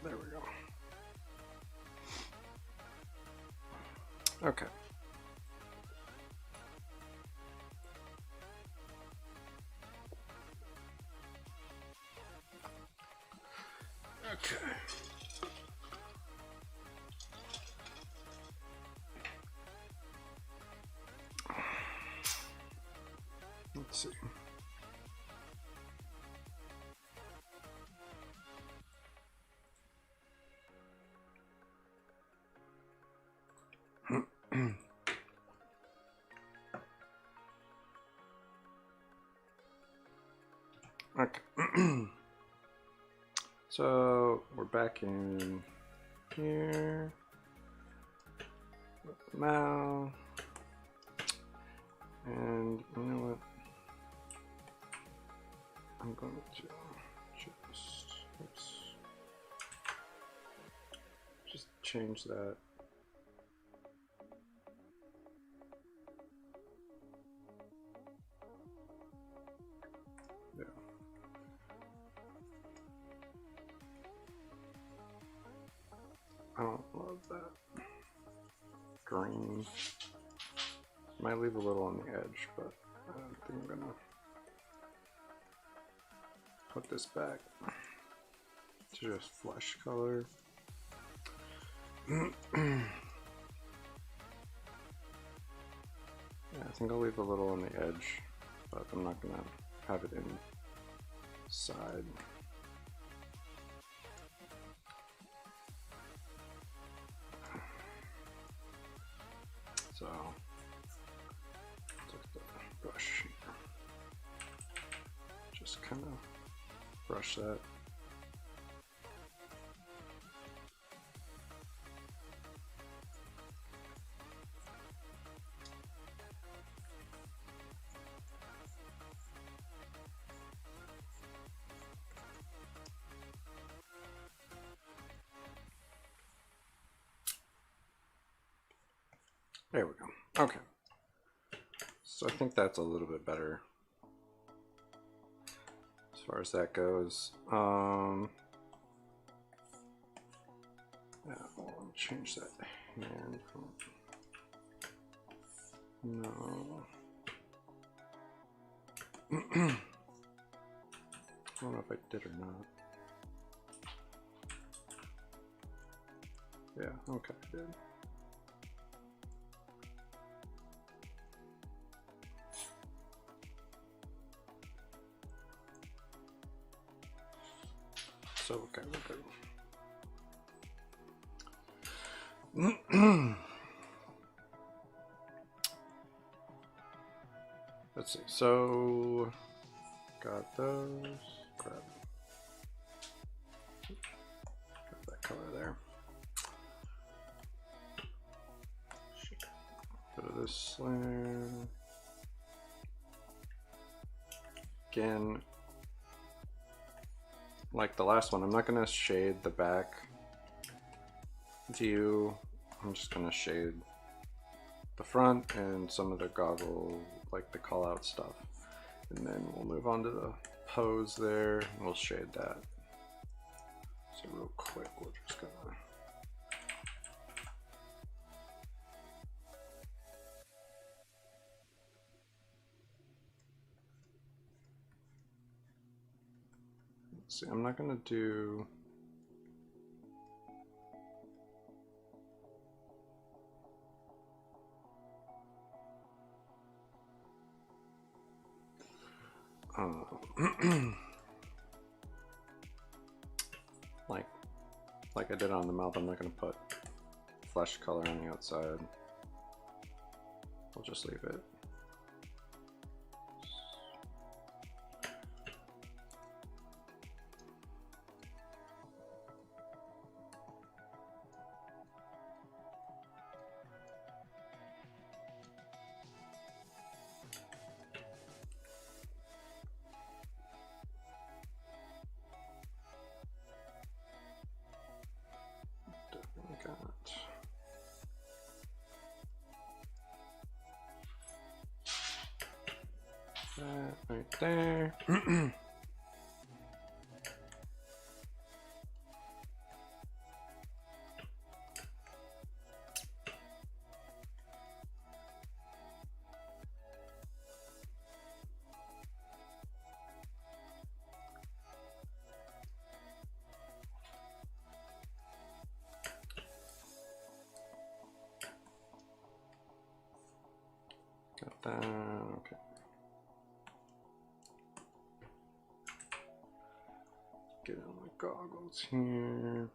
There we go. Okay. Okay. Let's see. Okay. So we're back in here. Now, and you know what? I'm going to just change that. Yeah. I don't love that green. Might leave a little on the edge, but I think I'm gonna put this back to just flesh color. Yeah, I think I'll leave a little on the edge, but I'm not gonna have it inside. So take the brush here. Just kind of brush that. There we go. Okay. So I think that's a little bit better as far as that goes. Yeah, I'll change that hand. No. I don't know if I did or not. Yeah, okay, I did. So, okay, we're good. Let's see, so got those, grab that color there. Go to this layer. Again, like the last one, I'm not going to shade the back view. I'm just going to shade the front and some of the goggle, like the call out stuff. And then we'll move on to the pose there and we'll shade that. So real quick, we're just going to see, I'm not going to do like I did on the mouth. I'm not going to put flesh color on the outside. We'll just leave it. That right there. Got that, okay. Get on my goggles here.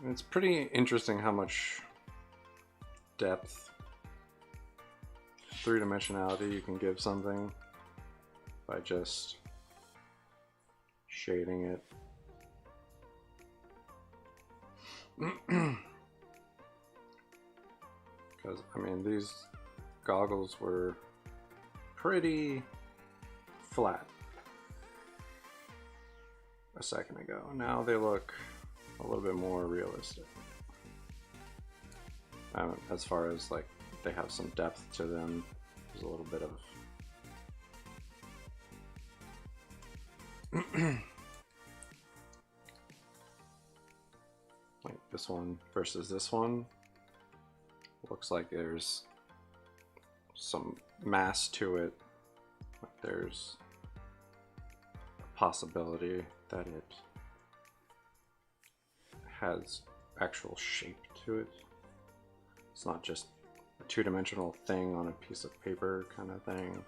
It's pretty interesting how much depth, three-dimensionality you can give something by just shading it. Because, I mean, these goggles were pretty flat a second ago. Now they look a little bit more realistic. As far as like they have some depth to them, there's a little bit of like this one versus this one. Looks like there's some mass to it. Like there's a possibility that it has actual shape to it. It's not just a two-dimensional thing on a piece of paper kind of thing.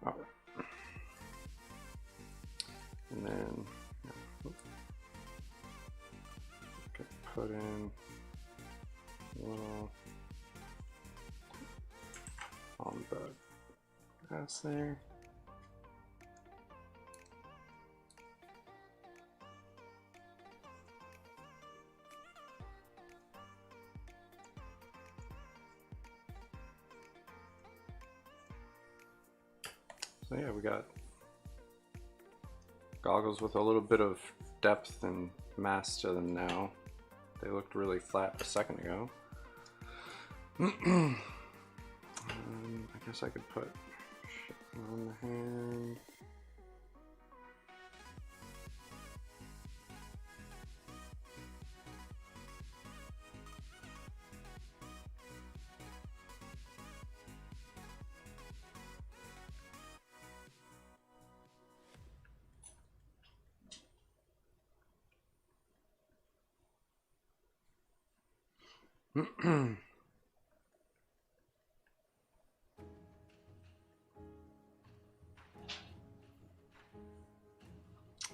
All right. And then put in a little on the grass there. So yeah, we got goggles with a little bit of depth and mass to them now. They looked really flat a second ago. I guess I could put shit on the hand.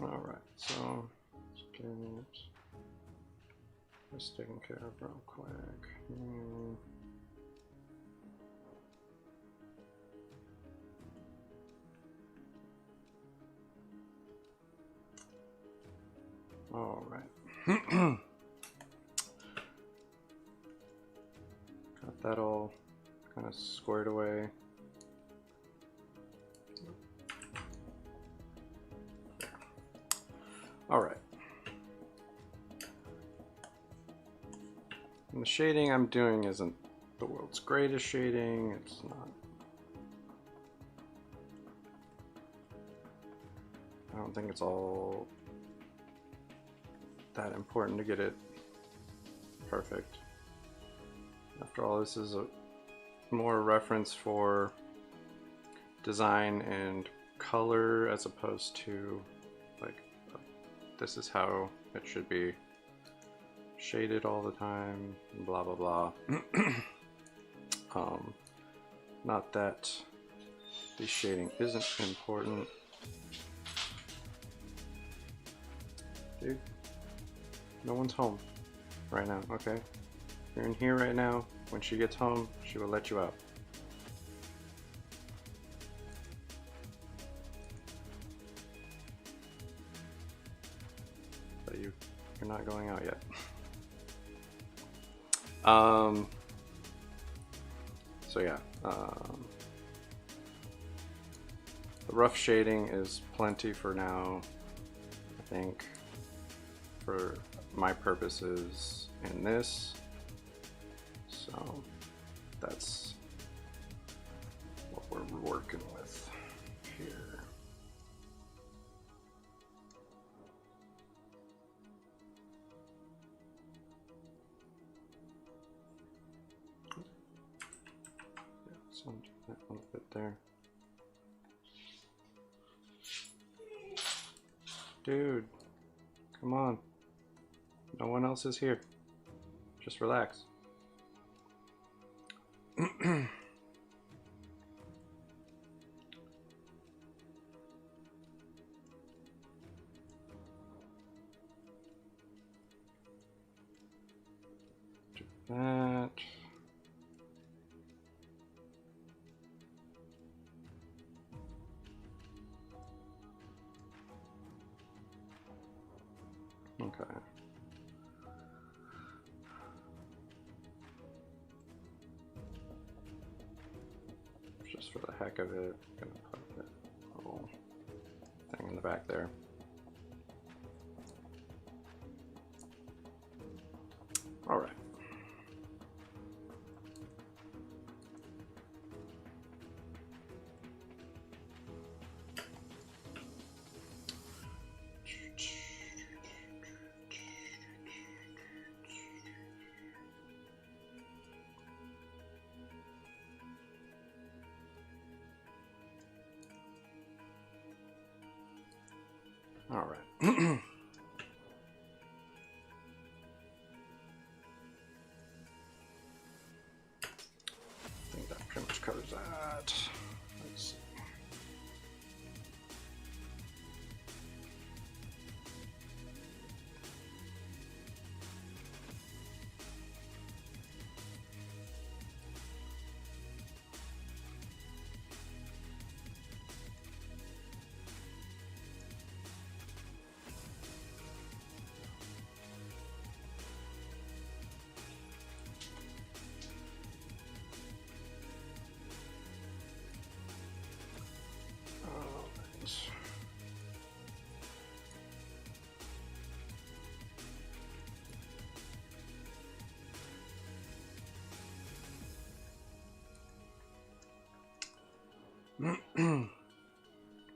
All right, so let's get this taken care of real quick. All right. Got that all kind of squared away. All right. And the shading I'm doing isn't the world's greatest shading. It's not. I don't think it's all that important to get it perfect. After all, this is a more reference for design and color as opposed to like this is how it should be shaded all the time, blah blah blah. Not that the shading isn't important. Dude, no one's home right now, okay? You're in here right now. When she gets home, she will let you out. But you're not going out yet. So yeah. The rough shading is plenty for now, I think, for my purposes in this. So that's what we're working with here. So do that a little bit there. Dude, come on. No one else is here. Just relax. Do that. Okay. Just for the heck of it, I'm gonna put that little thing in the back there. All right. All right. I think that pretty much covers that. Let's see.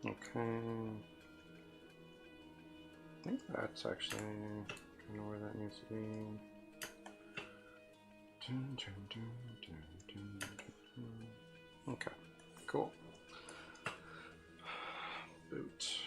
Okay. I think that's actually kind of where that needs to be. Okay, cool. Boot.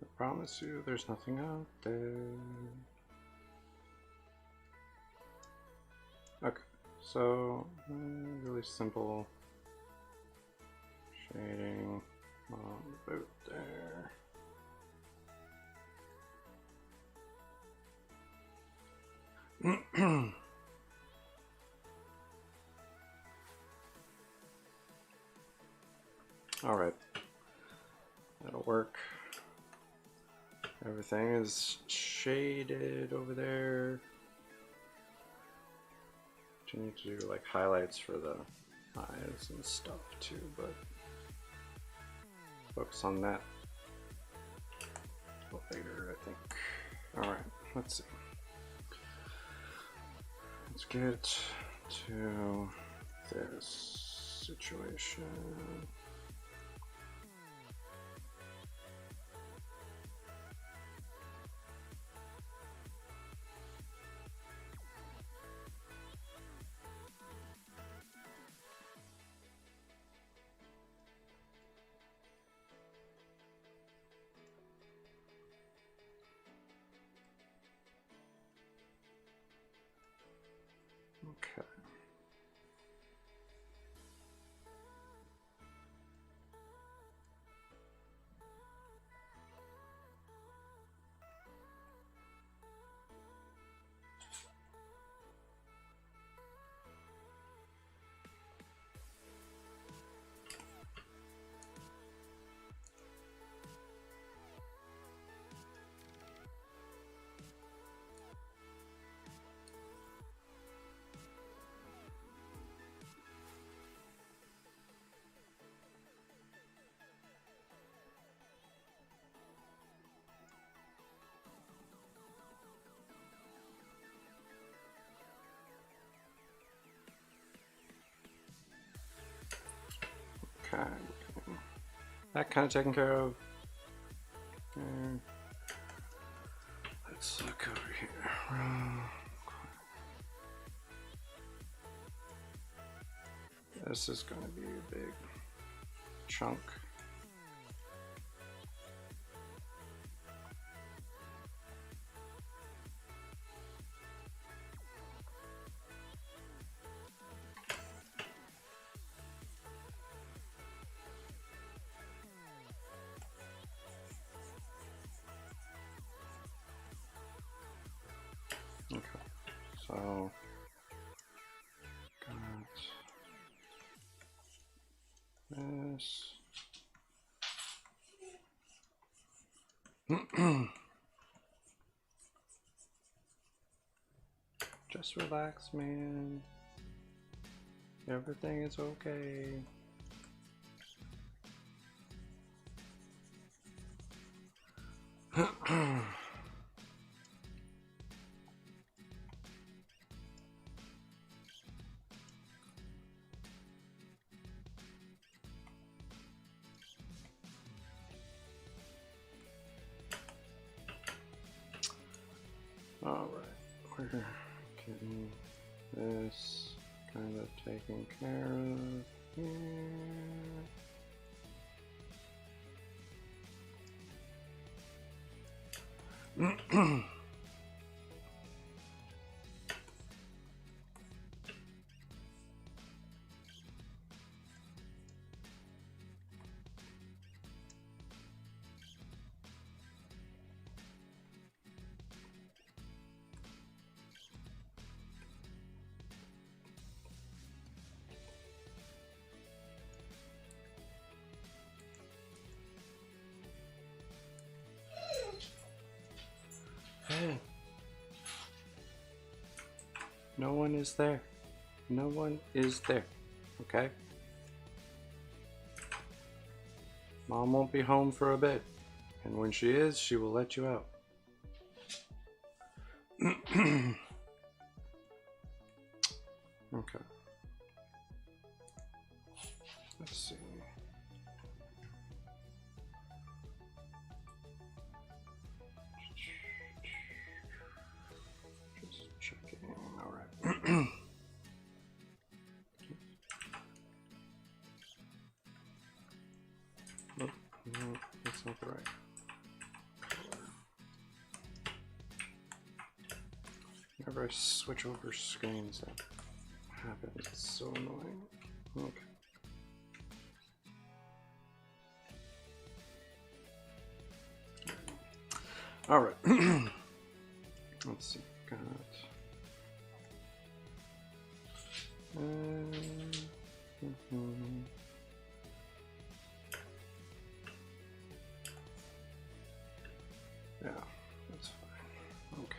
I promise you there's nothing out there. Okay, so really simple shading on the boot there. All right, that'll work. Everything is shaded over there. You need to do like highlights for the eyes and stuff too, but focus on that later, I think. All right, let's see. Let's get to this situation. Okay. Okay. That kind of taken care of. And let's look over here. This is going to be a big chunk. Okay, so got this. Just relax, man. Everything is okay. All right, we're getting this kind of taken care of here. Hey. No one is there. No one is there. Okay? Mom won't be home for a bit. And when she is, she will let you out. Okay. Let's see. Just checking. All right. Nope, no, that's not the right color. Whenever I switch over screens, that happens. It's so annoying. Okay. All right. Let's see. Got. Yeah, that's fine. Okay.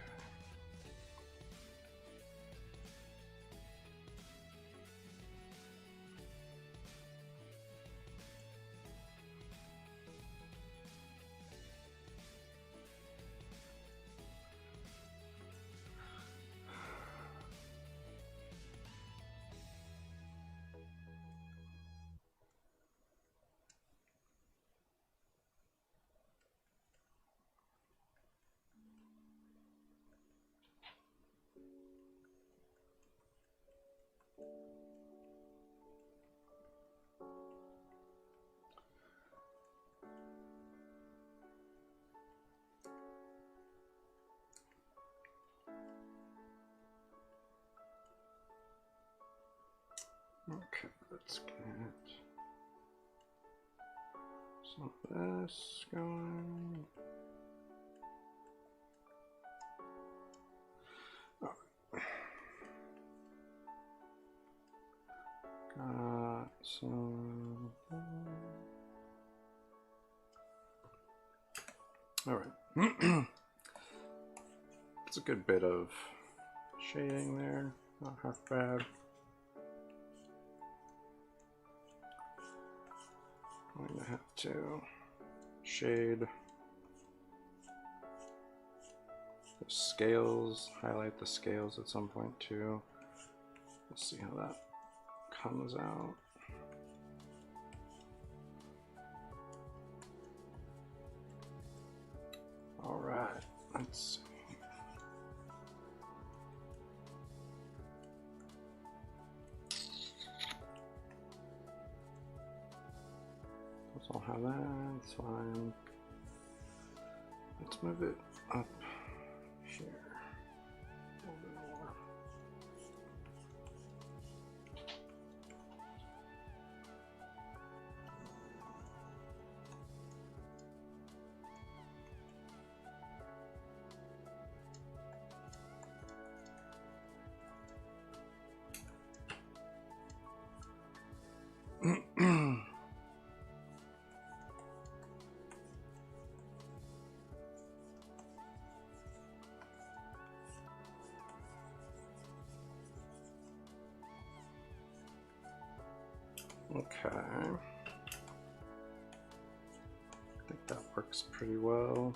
Okay, let's get some of this going. Got some. All right. It's a good bit of shading there, not half bad. I'm going to have to shade the scales, highlight the scales at some point too. Let's see how that comes out. All right, let's see. I'll have that, it's fine. Let's move it up here a little bit more. Okay, I think that works pretty well.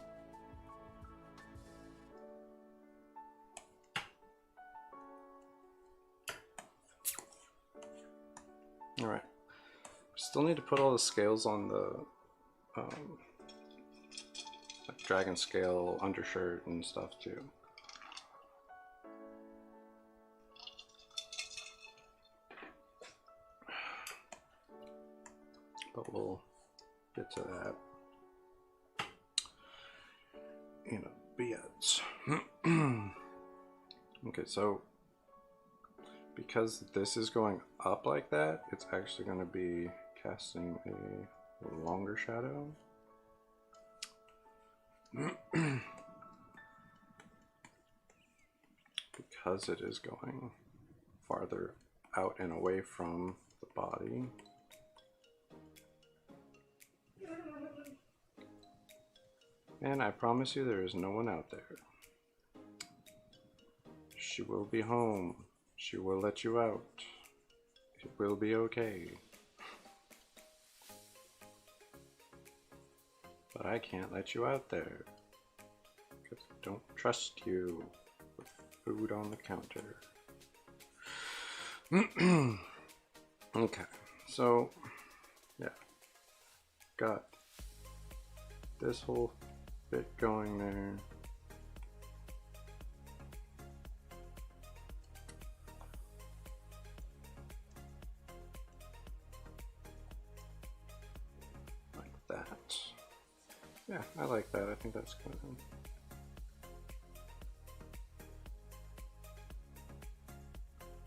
All right, still need to put all the scales on the like dragon scale undershirt and stuff too. But we'll get to that in a bit. Okay, so because this is going up like that, it's actually going to be casting a longer shadow. Because it is going farther out and away from the body. And I promise you there is no one out there. She will be home. She will let you out. It will be okay. But I can't let you out there. Because I don't trust you with food on the counter. Okay, so yeah. Got this whole bit going there. Like that. Yeah, I like that. I think that's good.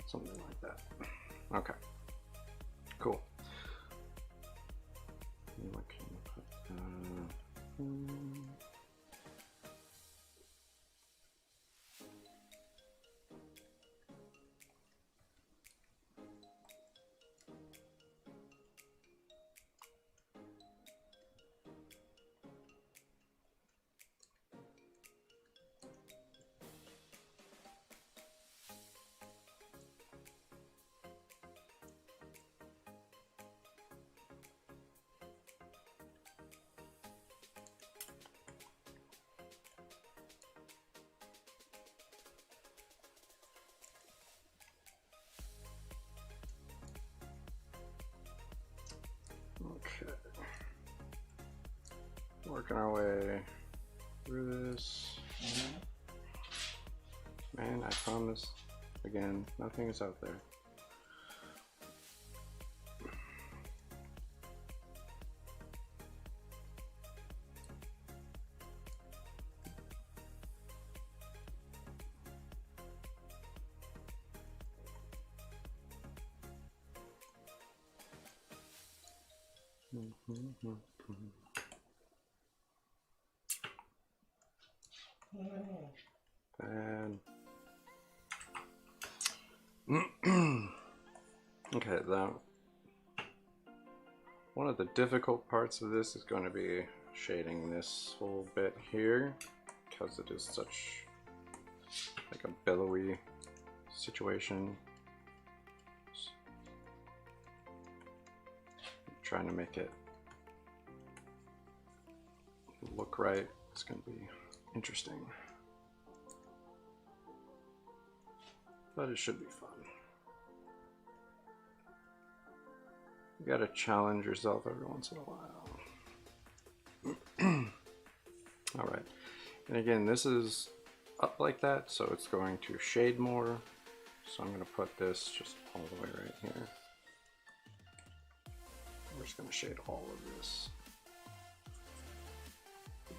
Something like that. Okay. Cool. What can you put? Okay. Working our way through this. Man, I promise, again, nothing is out there. And okay, now one of the difficult parts of this is going to be shading this whole bit here, because it is such like a billowy situation. I'm trying to make it look right. It's going to be interesting, but it should be fun. You gotta challenge yourself every once in a while. All right, and again, this is up like that, so it's going to shade more. So I'm gonna put this just all the way right here. We're just gonna shade all of this.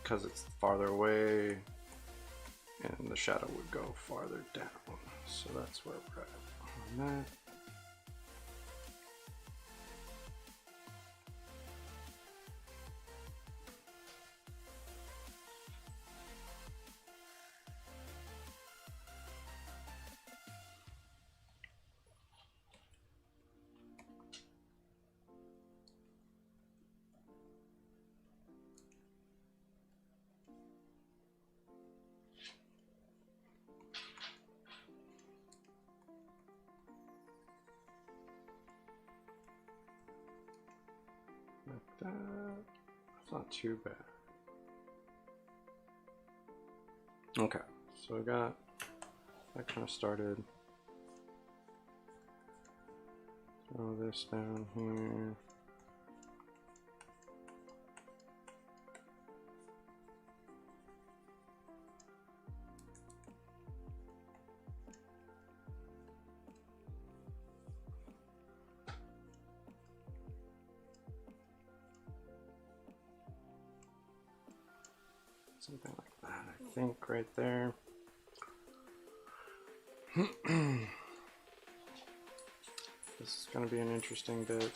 Because it's farther away, and the shadow would go farther down. So that's where we're at on that. Like that. That's not too bad. Okay, so I got that kind of started. Throw this down here. Something like that, I think, right there. This is going to be an interesting bit.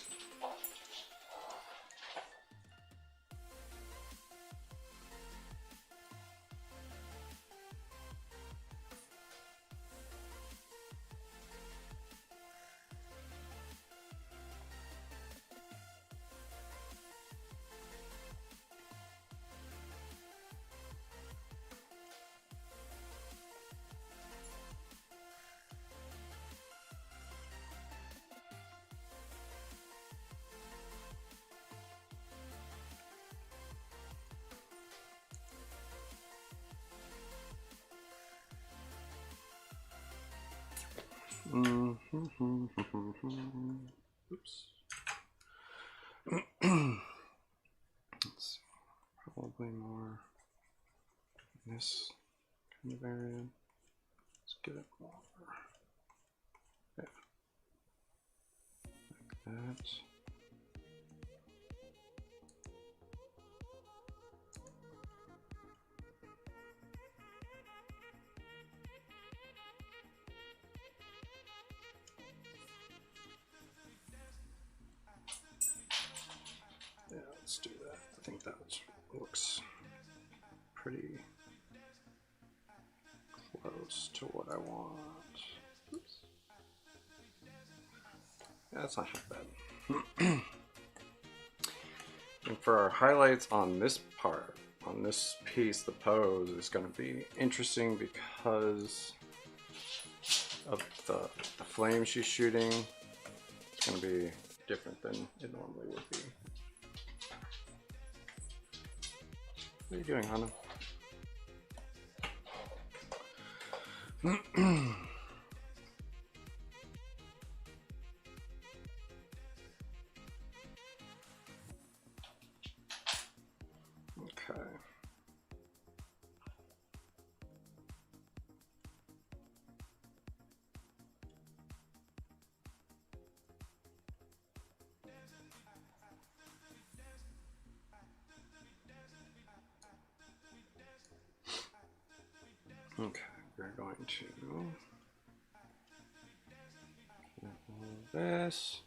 Oops. Let's see. Probably more in this kind of area. Let's get it more. Yeah. Like that. Yeah, let's do that. I think that looks pretty close to what I want. Oops. Yeah, that's not half bad. And for our highlights on this part, on this piece, the pose is going to be interesting because of the flame she's shooting. It's going to be different than it normally would be. What are you doing, Hannah? Okay. Okay, we're going to this.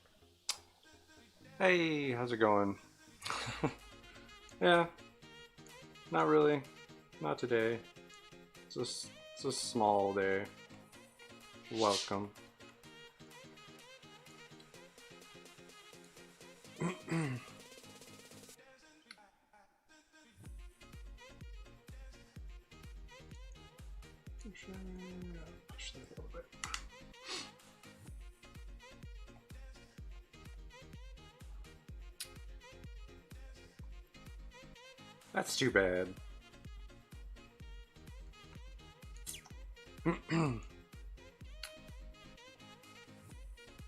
Hey, how's it going? Yeah, not really. Not today. It's a small day. Welcome. Push that a little bit. That's too bad.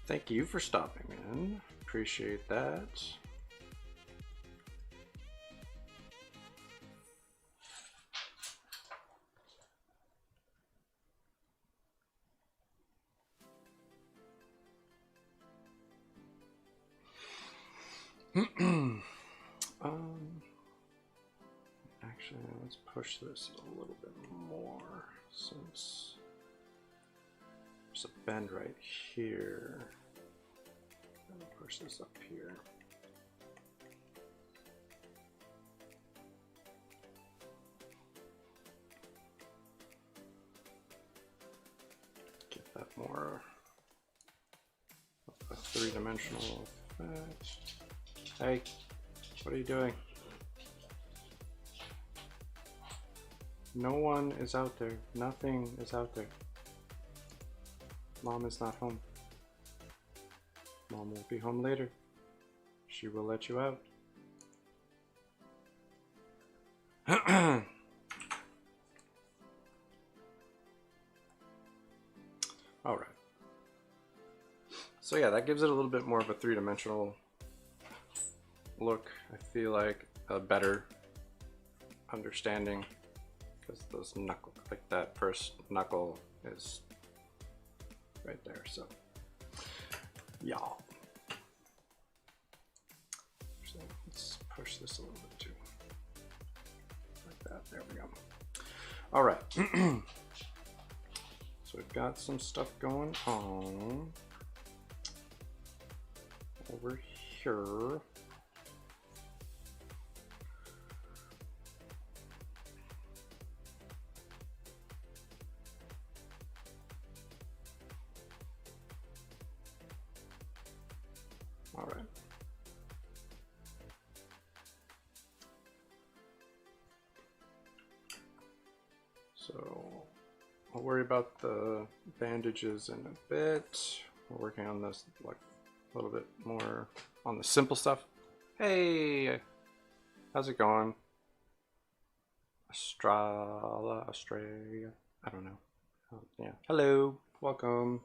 Thank you for stopping in. Appreciate that. Actually, let's push this a little bit more since there's a bend right here. I'm gonna push this up here. Get that more of a three-dimensional effect. Hey, what are you doing? No one is out there. Nothing is out there. Mom is not home. Mom will be home later. She will let you out. Alright. So yeah, that gives it a little bit more of a three-dimensional look. I feel like a better understanding because those knuckle, like that first knuckle is right there. So yeah. So let's push this a little bit too, like that. There we go. All right. So we've got some stuff going on over here. All right. So I'll worry about the bandages in a bit. We're working on this like a little bit more on the simple stuff. Hey, how's it going? Australia. I don't know. Yeah. Hello. Welcome.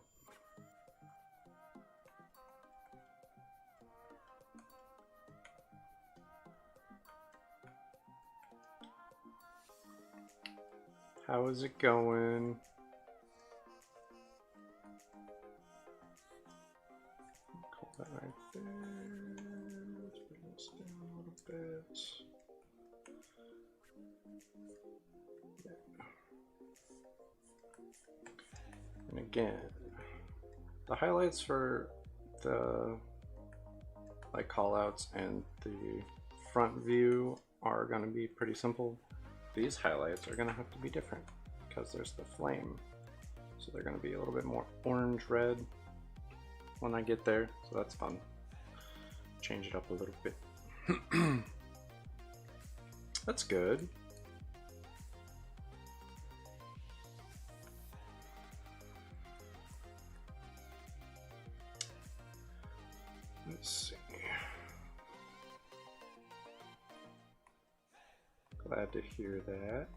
How is it going? Call that right there. Let's bring this down a little bit. And again, the highlights for the like callouts and the front view are going to be pretty simple. These highlights are going to have to be different because there's the flame. So they're going to be a little bit more orange red when I get there. So that's fun. Change it up a little bit. That's good. Let's see. Glad to hear that.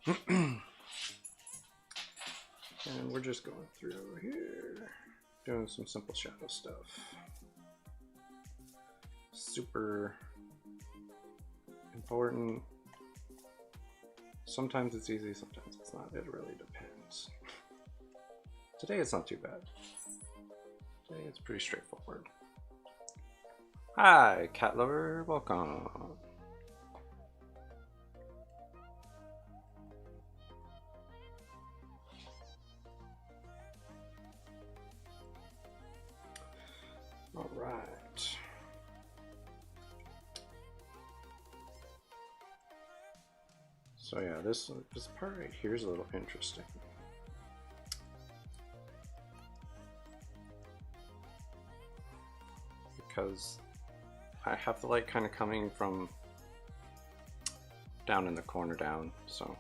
Okay. And we're just going through here, doing some simple shadow stuff. Super important. Sometimes it's easy, sometimes it's not. It really depends. Today it's not too bad. say it's pretty straightforward. Hi, cat lover, welcome. All right. So yeah, this part right here is a little interesting. Because I have the light kind of coming from down in the corner down, so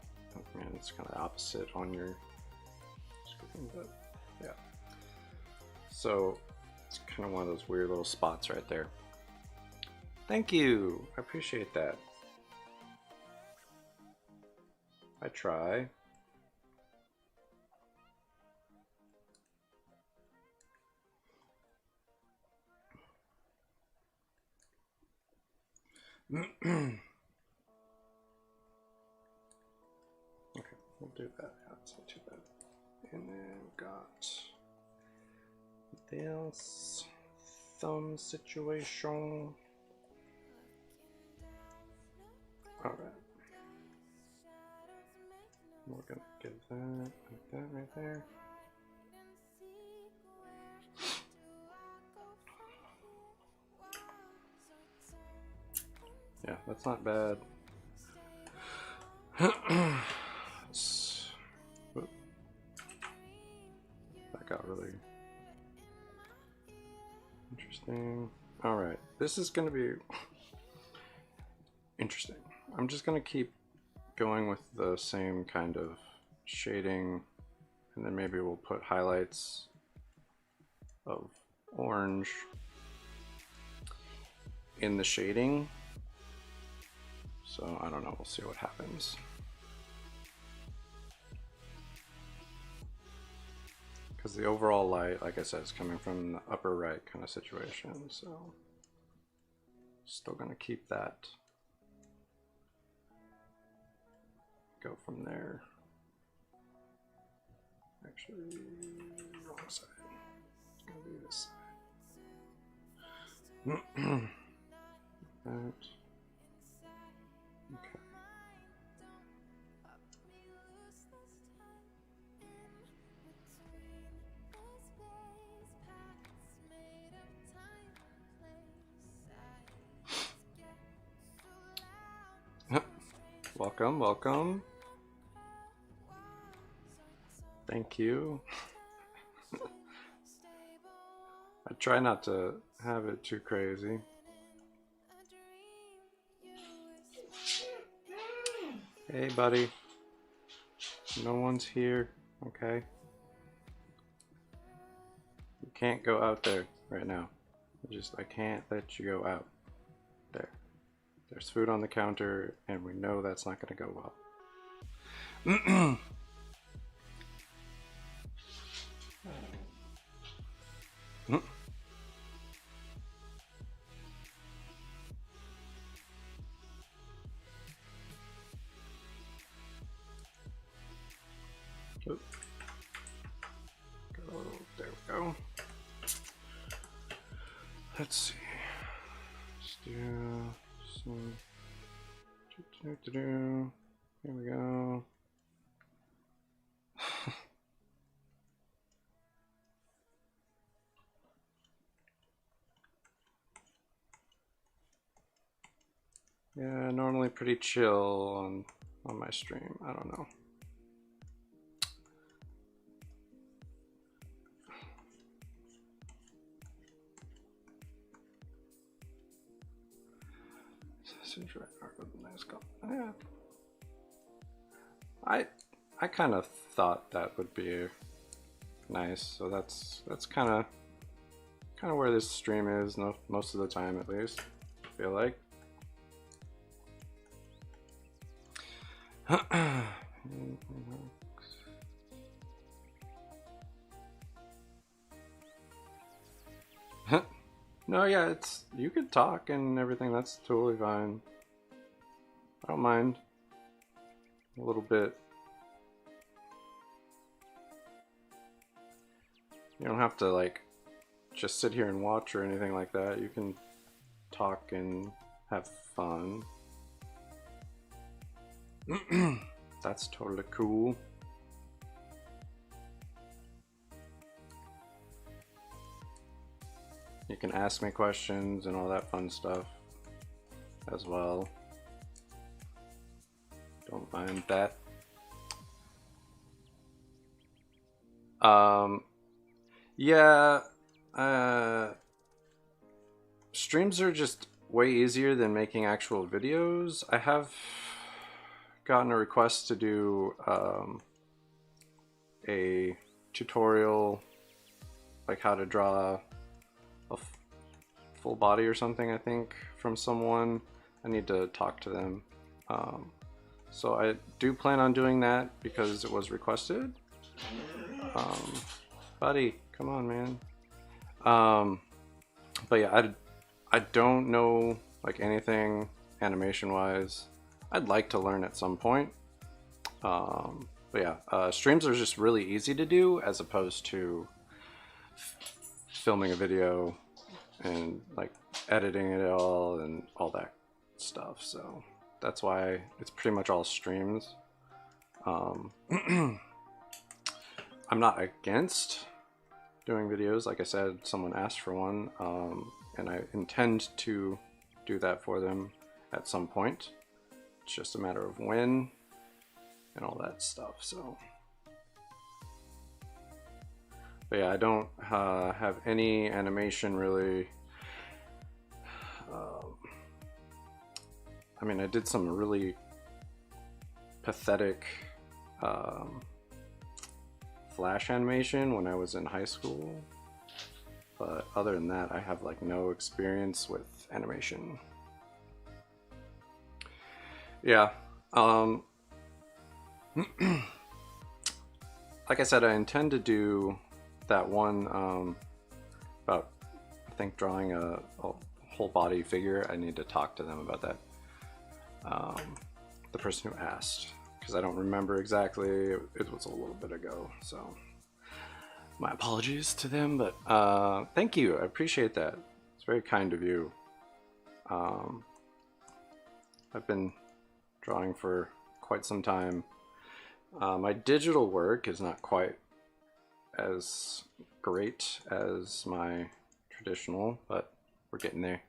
man, it's kind of opposite on your screen, but yeah. So it's kind of one of those weird little spots right there. Thank you, I appreciate that. I try. Okay, we'll do that. Yeah, it's not too bad. And then we've got this thumb situation. Alright. We're gonna give that like that right there. Yeah, that's not bad. That got really interesting. Alright, this is gonna be interesting. I'm just gonna keep going with the same kind of shading, and then maybe we'll put highlights of orange in the shading. So I don't know, we'll see what happens. Because the overall light, like I said, is coming from the upper right kind of situation, so still gonna keep that. Go from there. Actually, wrong side. It's gonna be this side. That. Okay. Welcome, welcome. Thank you. I try not to have it too crazy. Hey, buddy. No one's here, okay? You can't go out there right now. I can't let you go out. There. There's food on the counter, and we know that's not going to go well. There we go. Let's see. Let's do some. Here we go. Yeah, normally pretty chill on my stream. I don't know. Yeah. I kind of thought that would be nice, so that's kind of where this stream is most of the time, at least. I feel like. No, yeah, you could talk and everything. That's totally fine. I don't mind a little bit. You don't have to like just sit here and watch or anything like that. You can talk and have fun. That's totally cool. You can ask me questions and all that fun stuff as well. Don't mind that. Yeah, streams are just way easier than making actual videos. I have gotten a request to do a tutorial, like how to draw a full body or something, I think, from someone. I need to talk to them. So I do plan on doing that because it was requested. Buddy, come on, man. But yeah, I don't know like anything animation wise. I'd like to learn at some point. But yeah, streams are just really easy to do as opposed to filming a video and like editing it all and all that stuff. So that's why it's pretty much all streams. I'm not against doing videos. Like I said, someone asked for one, and I intend to do that for them at some point. It's just a matter of when and all that stuff. So, but yeah, I don't have any animation really. I mean, I did some really pathetic Flash animation when I was in high school, but other than that, I have like no experience with animation. Yeah, like I said, I intend to do that one about, I think, drawing a whole body figure. I need to talk to them about that. The person who asked, because I don't remember exactly. It was a little bit ago, so my apologies to them. But thank you, I appreciate that. It's very kind of you. I've been drawing for quite some time. My digital work is not quite as great as my traditional, but we're getting there.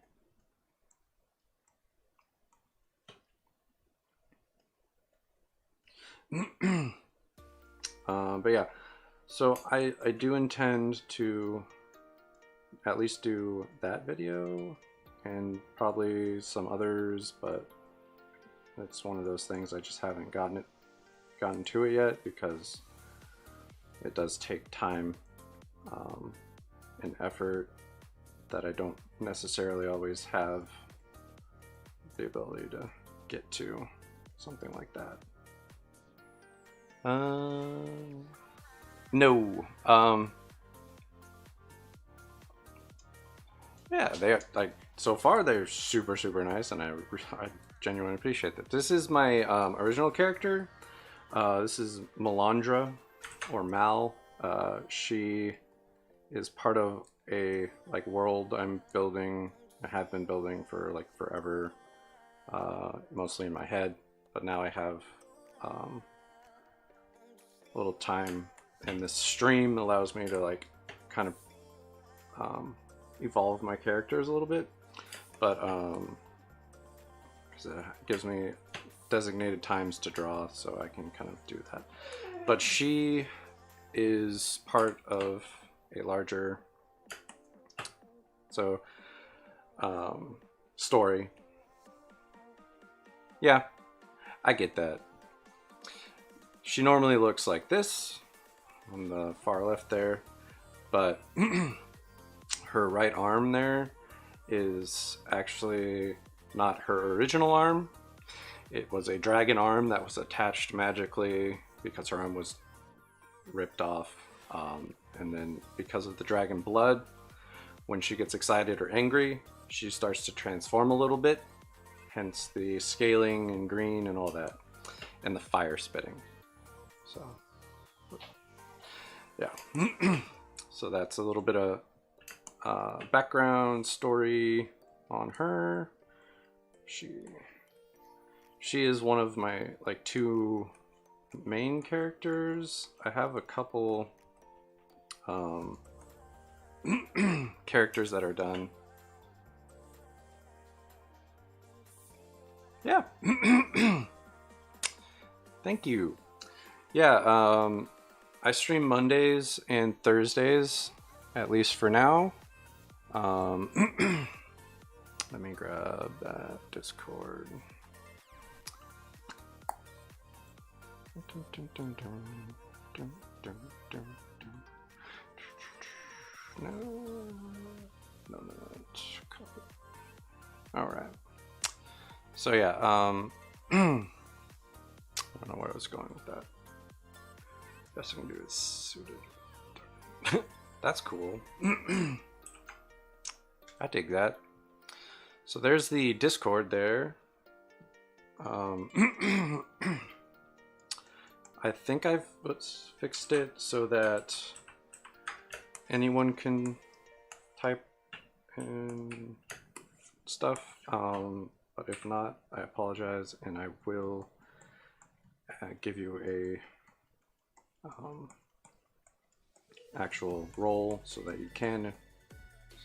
But yeah, so I do intend to at least do that video and probably some others, but it's one of those things I just haven't gotten to it yet because it does take time and effort that I don't necessarily always have the ability to get to something like that. No. Yeah, they like so far they're super nice, and I genuinely appreciate that. This is my original character. This is Melandra, or Mal. She is part of a like world I'm building. I have been building for like forever, mostly in my head, but now I have a little time, and this stream allows me to like kind of evolve my characters a little bit, but because it gives me designated times to draw, so I can kind of do that. But she is part of a larger story. Yeah, I get that. She normally looks like this on the far left there, but her right arm there is actually not her original arm. It was a dragon arm that was attached magically because her arm was ripped off, and then because of the dragon blood, when she gets excited or angry, she starts to transform a little bit, hence the scaling and green and all that, and the fire spitting. So yeah. So that's a little bit of background story on her. She is one of my like 2 main characters. I have a couple characters that are done. Yeah. Thank you. Yeah, I stream Mondays and Thursdays, at least for now. Let me grab that Discord. No. All right. So yeah, I don't know where I was going with that. Best I can do is suited. That's cool. I dig that. So there's the Discord there. I think I've fixed it so that anyone can type in stuff. But if not, I apologize, and I will give you a actual role so that you can.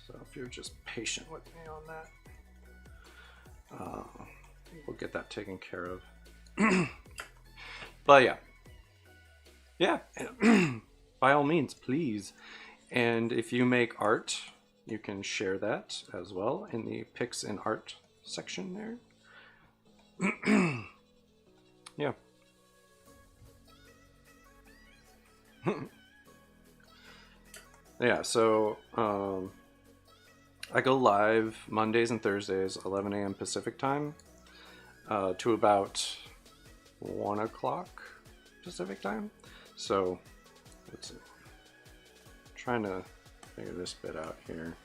So if you're just patient with me on that, we'll get that taken care of. But yeah, by all means, please. And if you make art, you can share that as well in the pics and art section there. Yeah. Yeah, so I go live Mondays and Thursdays, 11 a.m. Pacific time, to about 1 o'clock Pacific time. So let's see. I'm trying to figure this bit out here.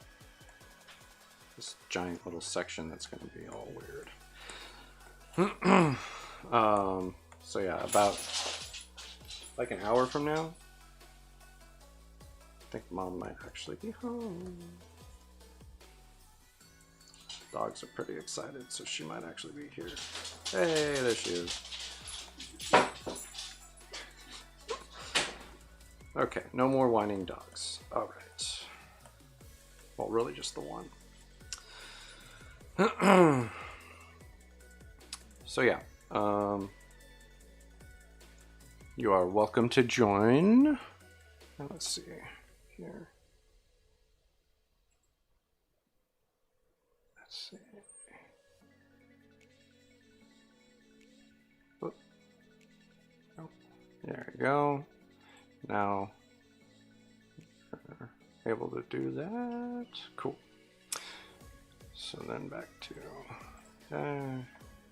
This giant little section that's going to be all weird. So yeah, about like an hour from now, I think Mom might actually be home. Dogs are pretty excited, so she might actually be here. Hey, there she is. Okay, no more whining dogs. All right. Well, really just the one. So yeah, you are welcome to join. Now, let's see here. Let's see. Oh, there we go. Now we're able to do that. Cool. So then back to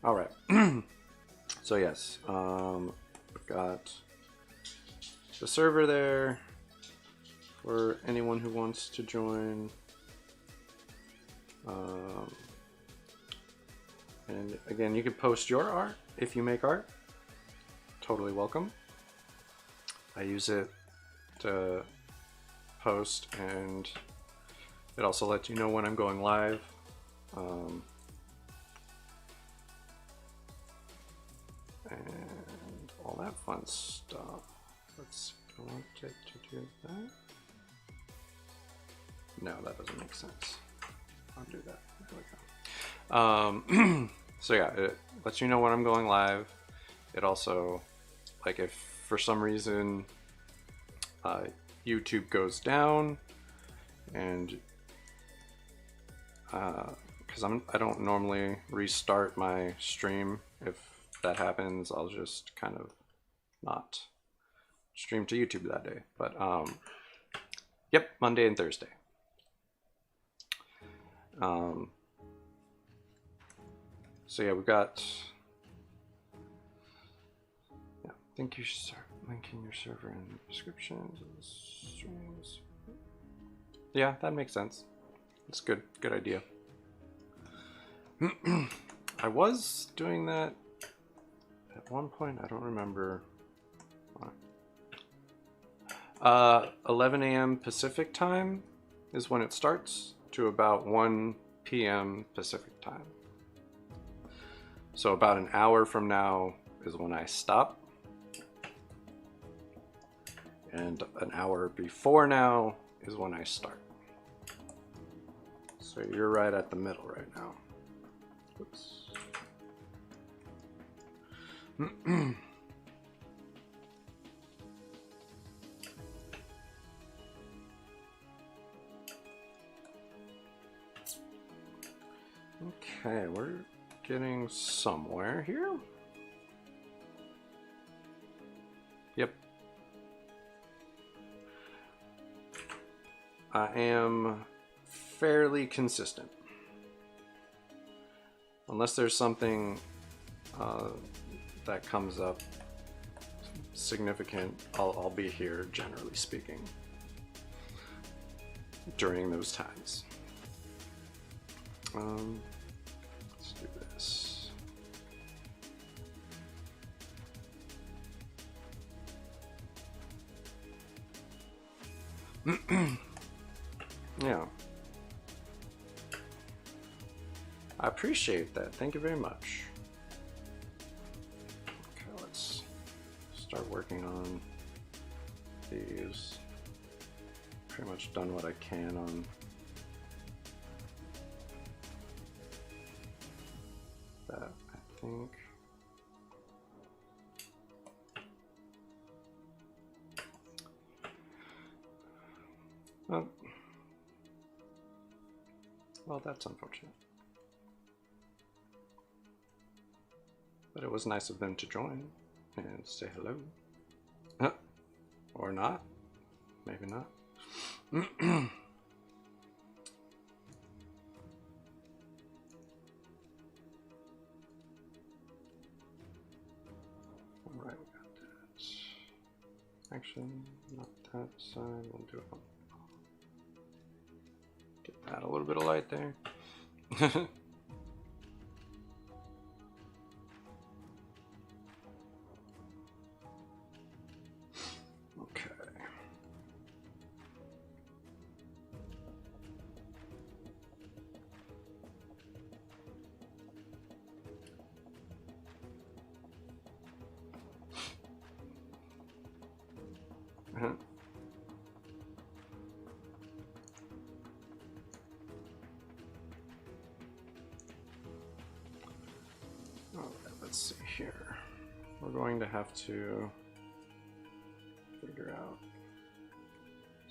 all right. So yes, we've got the server there for anyone who wants to join. And again, you can post your art if you make art. Totally welcome. I use it to post, and it also lets you know when I'm going live. And all that fun stuff. Let's see, I want it to do that. No, that doesn't make sense. I'll do that. There we go. So yeah, it lets you know when I'm going live. It also, like, if for some reason YouTube goes down, and because I don't normally restart my stream. If that happens, I'll just kind of not stream to YouTube that day. But yep, Monday and Thursday. So yeah, we've got. Yeah, I think you should start linking your server in the description of the streams. Yeah, that makes sense. It's good idea. I was doing that at one point. I don't remember. 11 a.m. Pacific time is when it starts to about 1 p.m. Pacific time. So about an hour from now is when I stop. And an hour before now is when I start. So you're right at the middle right now. Oops. Okay, we're getting somewhere here. Yep. I am fairly consistent. Unless there's something that comes up significant, I'll be here, generally speaking, during those times. Let's do this. Yeah. I appreciate that. Thank you very much. Okay, let's start working on these. Pretty much done what I can on that, I think. Oh. Well, that's unfortunate. But it was nice of them to join and say hello. Or not. Maybe not. Alright, we got that. Actually, not that side. We'll do it. Get that a little bit of light there. Okay. Let's see here. We're going to have to figure out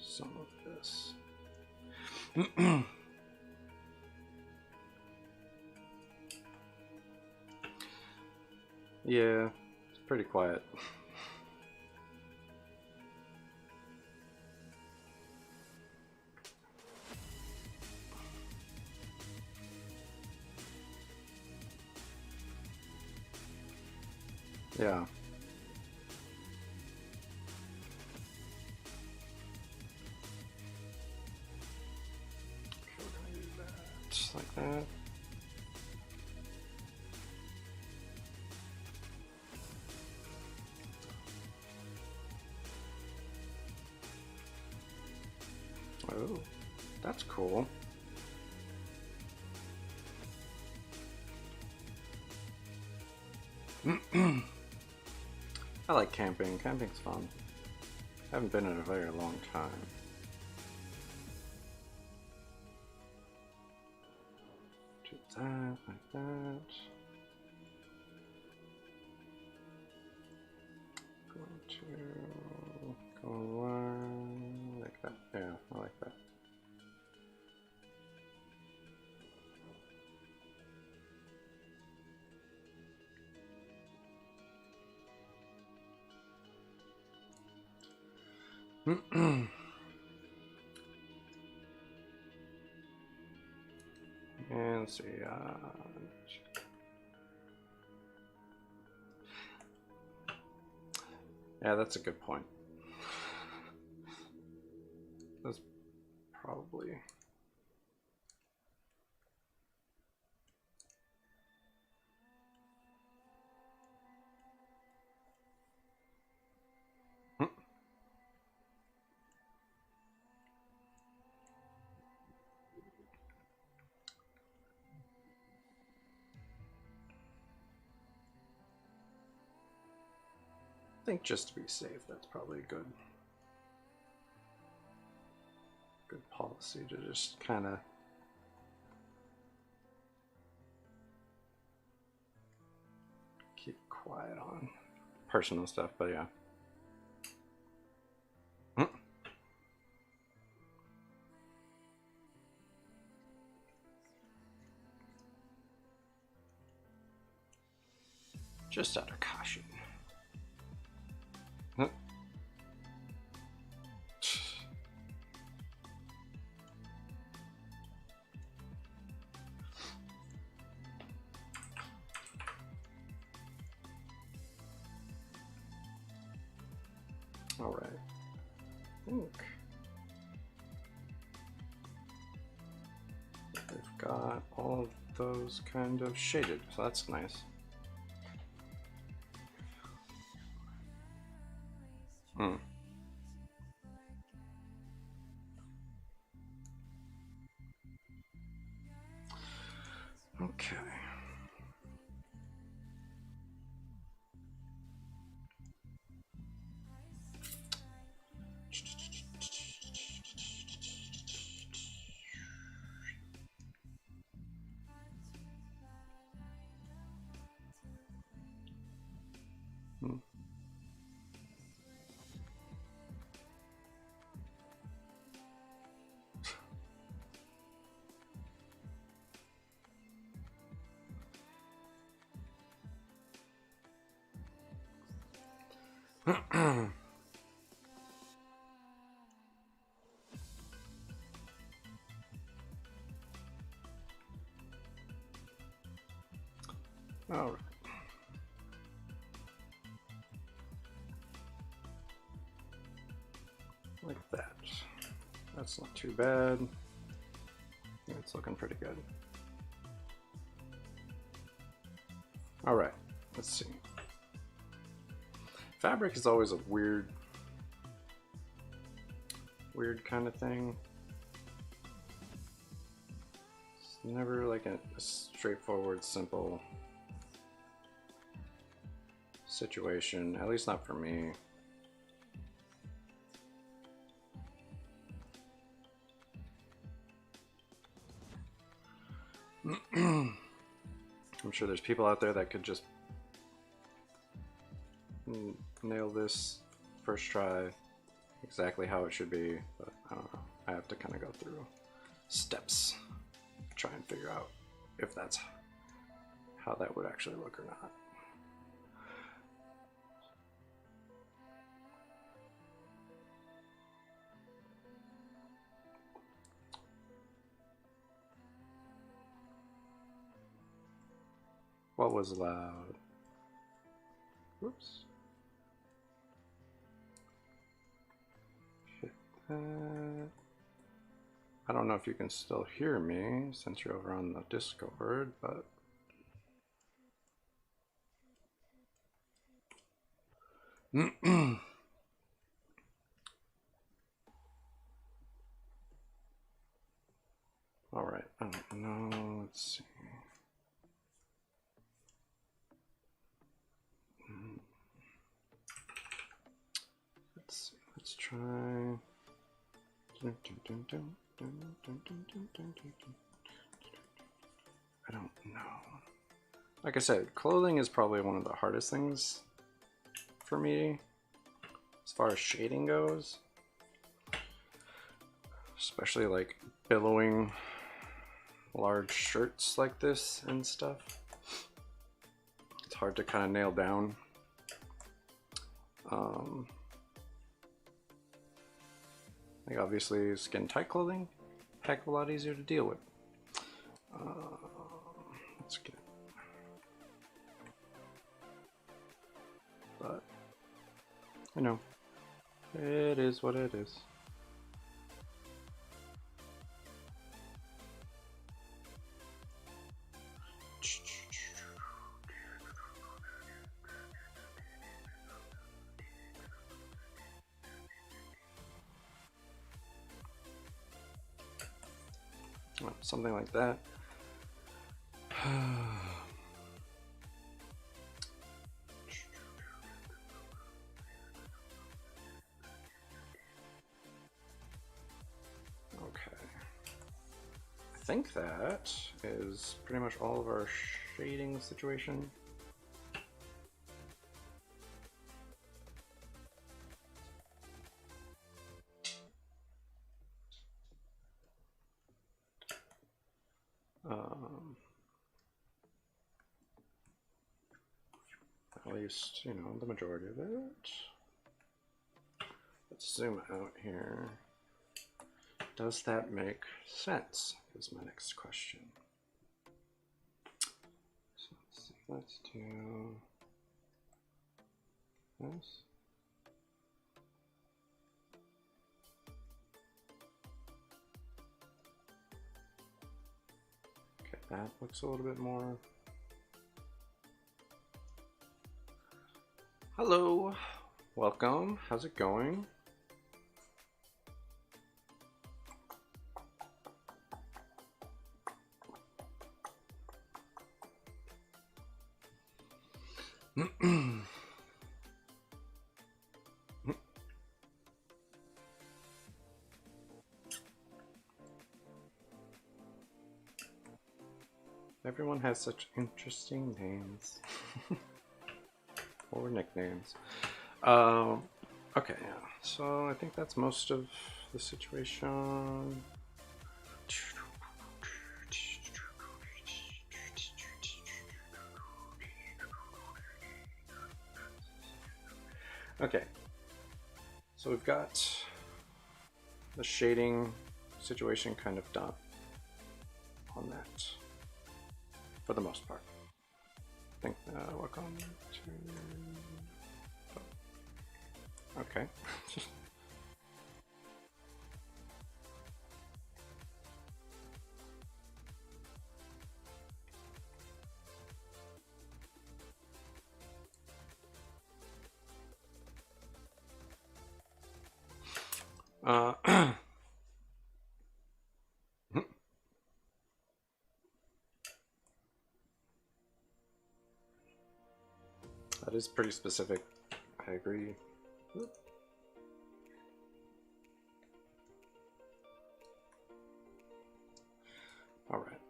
some of this. Yeah, it's pretty quiet. Yeah. Just like that. Oh, that's cool. I like camping. Camping's fun. Haven't been in a very long time. Do that, like that. Go around, like that. Yeah, I like that. And let's see, yeah, that's a good point. That's probably... think just to be safe, that's probably a good policy to just kind of keep quiet on personal stuff, but yeah. Just out of caution. All right. I think they've got all of those kind of shaded, so that's nice. Okay. All right. Like that. That's not too bad. It's looking pretty good. All right, let's see. Fabric is always a weird kind of thing. It's never like a straightforward, simple situation, at least not for me. I'm sure there's people out there that could just nail this first try exactly how it should be, but I don't know. I have to kind of go through steps, try and figure out if that's how that would actually look or not. What was loud? Whoops. Hit that. I don't know if you can still hear me since you're over on the Discord, but all right. I don't know. Let's see. Let's try. I don't know. Like I said, clothing is probably one of the hardest things for me as far as shading goes. Especially like billowing large shirts like this and stuff. It's hard to kind of nail down. Like obviously skin tight clothing, heck of a lot easier to deal with. Let's get, but you know, it is what it is. Something like that. think that is pretty much all of our shading situation. At least, you know, the majority of it. Let's zoom out here. Does that make sense? Is my next question. So let's see, let's do this. Okay, that looks a little bit more. Hello, welcome, how's it going? Everyone has such interesting names. Or nicknames. Okay, yeah. So I think that's most of the situation. Okay, so we've got the shading situation kind of done on that for the most part. I think welcome to. Okay. That is pretty specific. I agree. All right.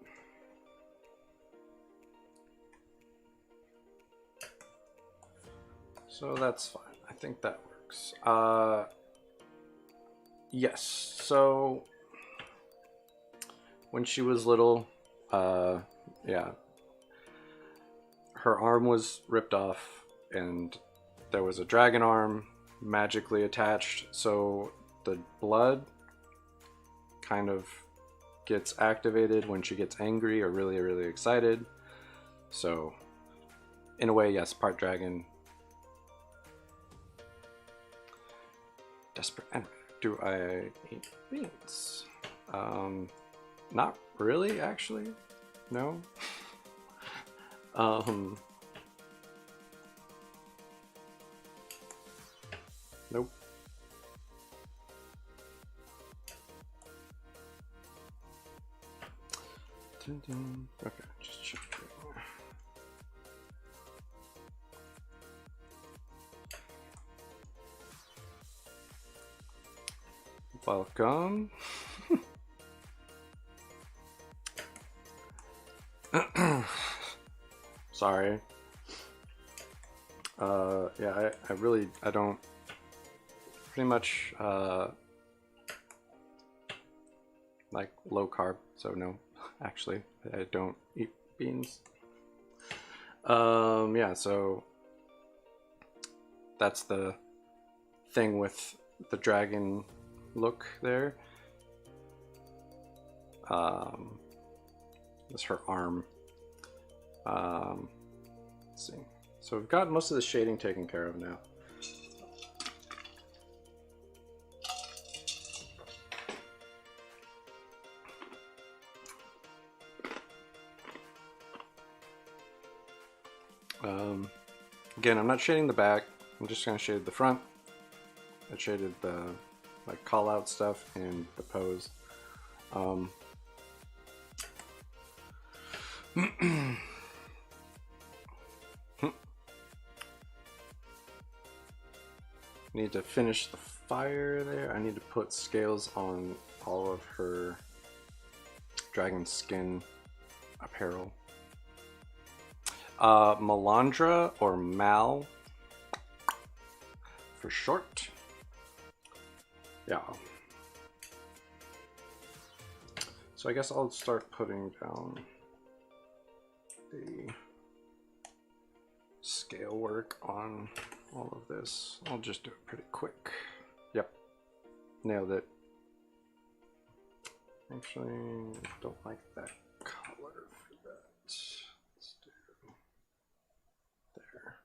So that's fine. I think that works. Yes. So when she was little, yeah, her arm was ripped off, and there was a dragon arm magically attached. So the blood kind of gets activated when she gets angry or really, really excited. So in a way, yes, part dragon. Desperate. Anyway, do I eat beans? Not really, actually. No. Nope. Okay, just check it. Welcome. Sorry. Yeah, I don't pretty much like low carb, so no, actually, I don't eat beans. Yeah, so that's the thing with the dragon look there. That's her arm. Let's see. So we've got most of the shading taken care of now. Again, I'm not shading the back. I'm just going to shade the front. I shaded the like call out stuff and the pose. Need to finish the fire there. I need to put scales on all of her dragon skin apparel. Melandra or Mal for short. Yeah. So I guess I'll start putting down the scale work on all of this. I'll just do it pretty quick. Yep, nailed it. Actually, don't like that color for that. Let's do there.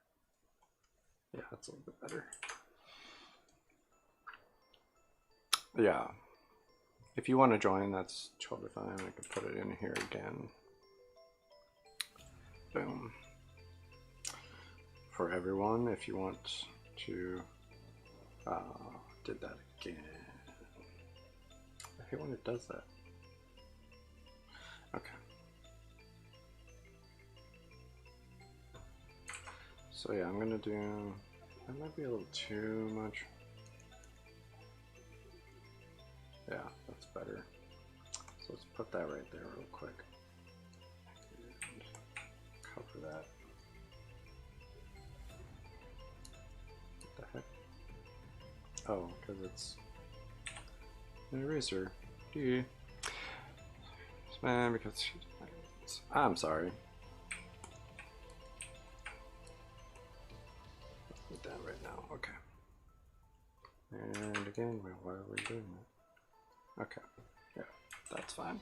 Yeah, that's a little bit better. Yeah, if you want to join, that's totally fine. I can put it in here again. Boom. For everyone, if you want to, did that again. I hate when it does that. Okay. So yeah, I'm gonna do, that might be a little too much. Yeah, that's better. So let's put that right there real quick. And cover that. What the heck? Oh, because it's an eraser. Dude. Man, because I'm sorry. Put that right now. Okay. And again, why are we doing that? Okay. Yeah, that's fine.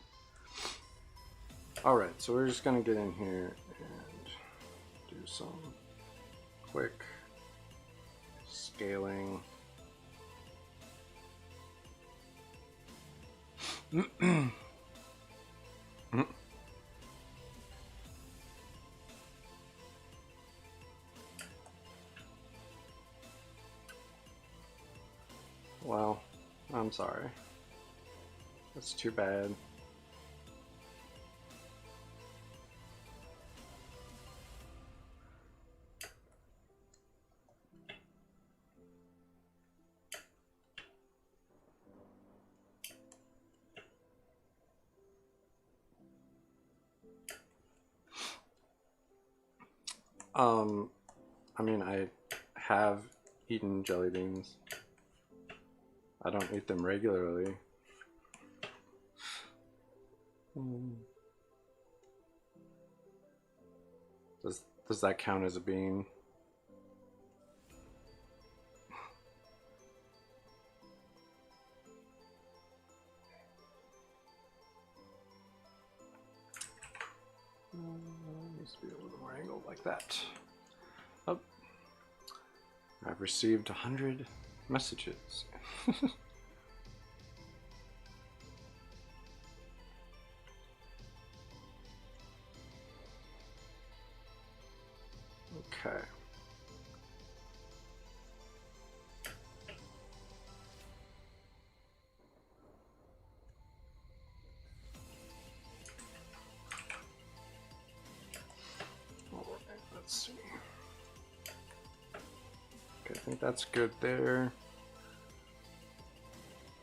Alright, so we're just gonna get in here and do some quick scaling. Well, I'm sorry. That's too bad. I mean, I have eaten jelly beans. I don't eat them regularly. Does that count as a bean? Needs to be a little more angled like that. Oh, I've received 100 messages. Okay. Let's see. Okay, I think that's good there.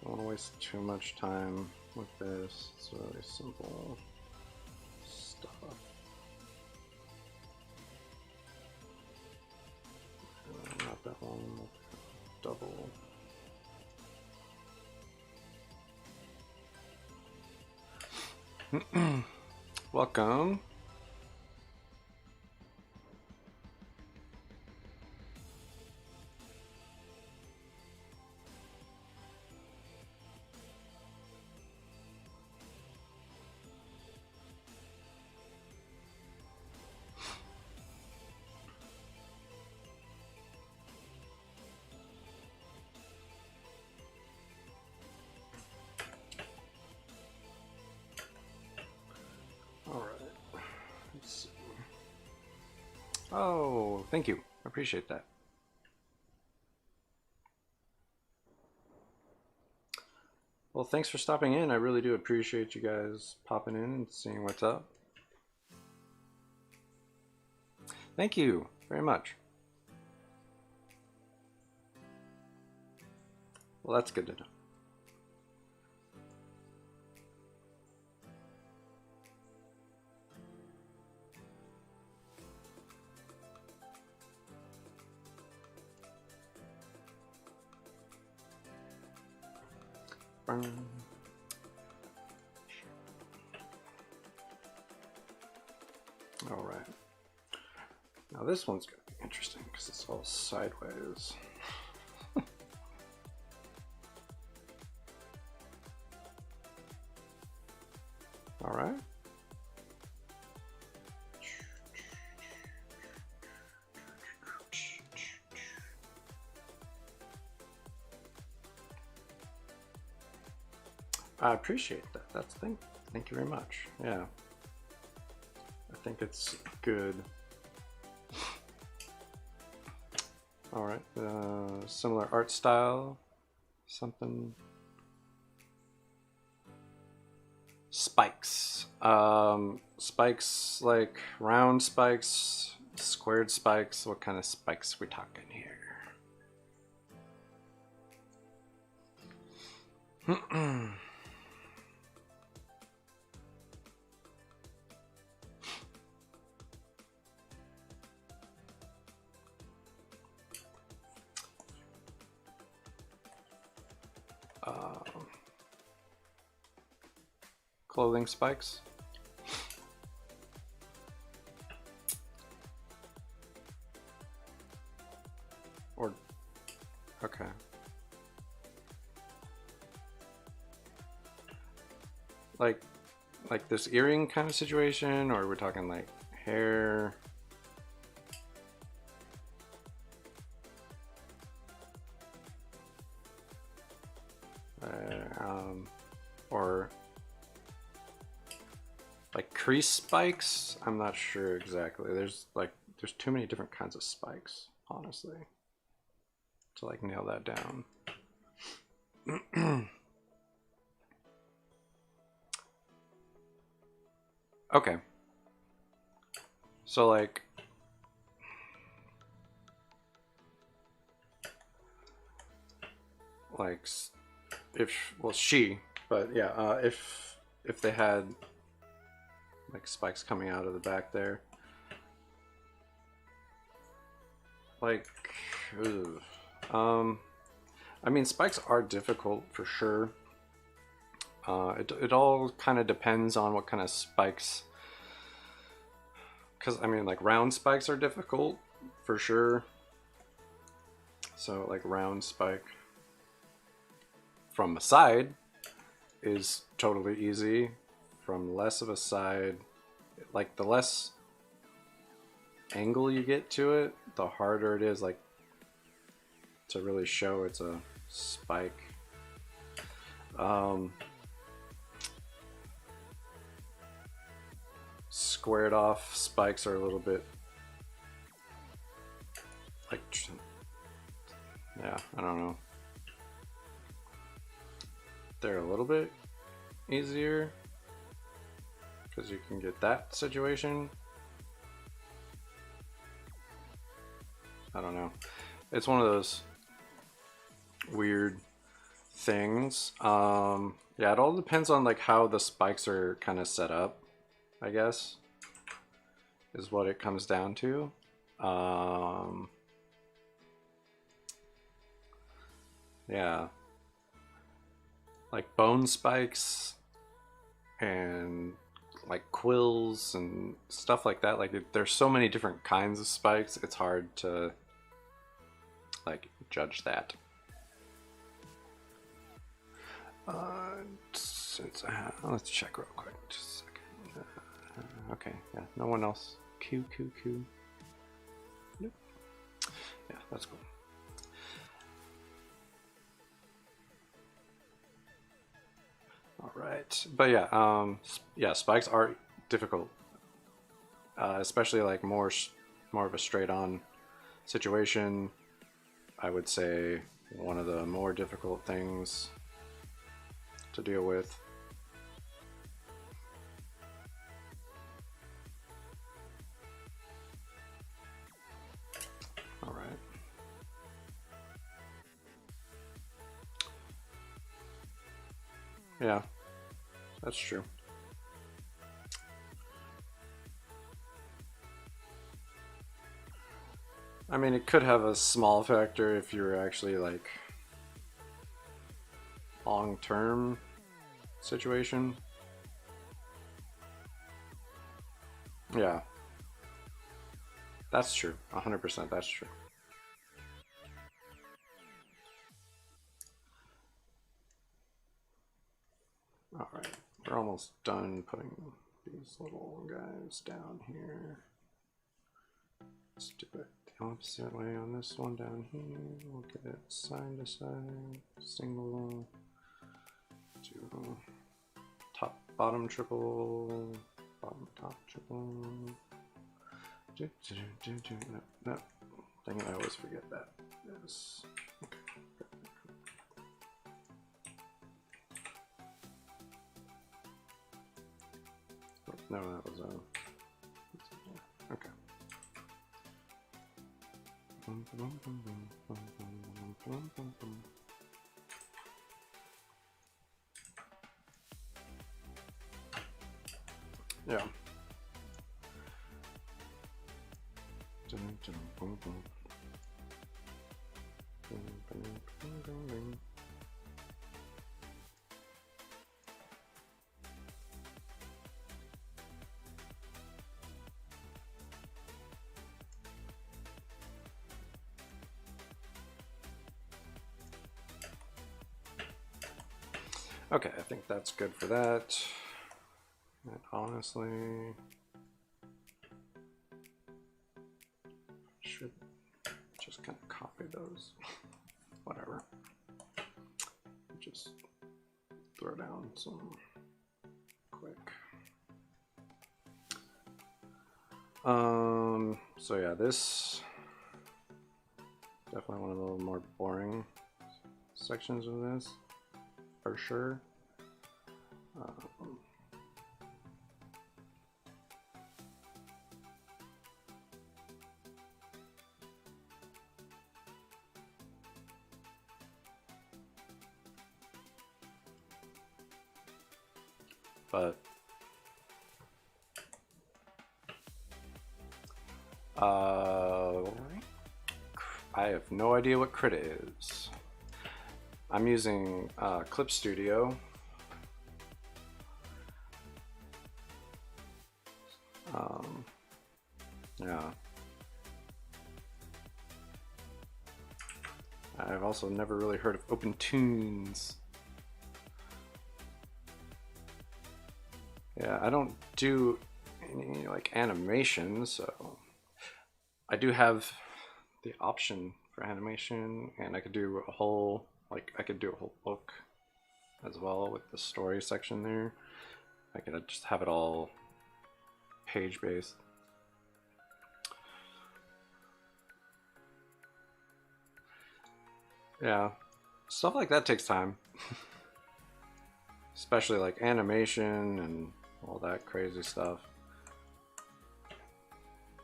I don't want to waste too much time with this. It's really simple stuff. Not that one. Double. Welcome. Oh, thank you. I appreciate that. Well, thanks for stopping in. I really do appreciate you guys popping in and seeing what's up. Thank you very much. Well, that's good to know. All right. Now this one's gonna be interesting because it's all sideways. All right. I appreciate that. Thank you very much. Yeah. I think it's good. All right. Similar art style. Something. Spikes. Spikes like round spikes, squared spikes. What kind of spikes we talking here? Clothing spikes. Or, okay. Like this earring kind of situation, or we're talking like hair? Or like crease spikes? I'm not sure exactly. There's too many different kinds of spikes, honestly, to like nail that down. Okay. So like if, well, but yeah, if they had like spikes coming out of the back there, like, ugh. I mean, spikes are difficult for sure. It all kind of depends on what kind of spikes, because I mean, like round spikes are difficult for sure. So like round spike from a side is totally easy. From less of a side, like the less angle you get to it, the harder it is like to really show it's a spike. Squared off spikes are a little bit like, yeah, I don't know. They're a little bit easier because you can get that situation. I don't know. It's one of those weird things. Yeah, it all depends on like how the spikes are kind of set up, I guess, is what it comes down to. Yeah, like bone spikes and like quills and stuff like that. Like there's so many different kinds of spikes, it's hard to like judge that. Since let's check real quick, just a second. Okay, yeah, no one else. Q. Nope. Yeah, that's cool. All right, but yeah, yeah, spikes are difficult, especially like more of a straight-on situation. I would say one of the more difficult things to deal with. All right. Yeah, that's true. I mean, it could have a small factor if you're actually like long-term situation. Yeah, that's true. 100%, that's true. All right, we're almost done putting these little guys down here. Let's do it the opposite way on this one down here. We'll get it side to side, single, to top, bottom, triple, bottom, top, triple. No, dang it, I always forget that. Yes. Okay. No, that was okay. Yeah. Okay, I think that's good for that. And honestly, should just kind of copy those. Whatever. Just throw down some quick. So yeah, this definitely one of the little more boring sections of this, for sure. But I have no idea what crit is. I'm using Clip Studio. Yeah. I've also never really heard of Open Tunes. Yeah, I don't do any like animations, so I do have the option for animation, and I could do a whole book as well with the story section there. I could just have it all page based. Yeah, stuff like that takes time. Especially like animation and all that crazy stuff.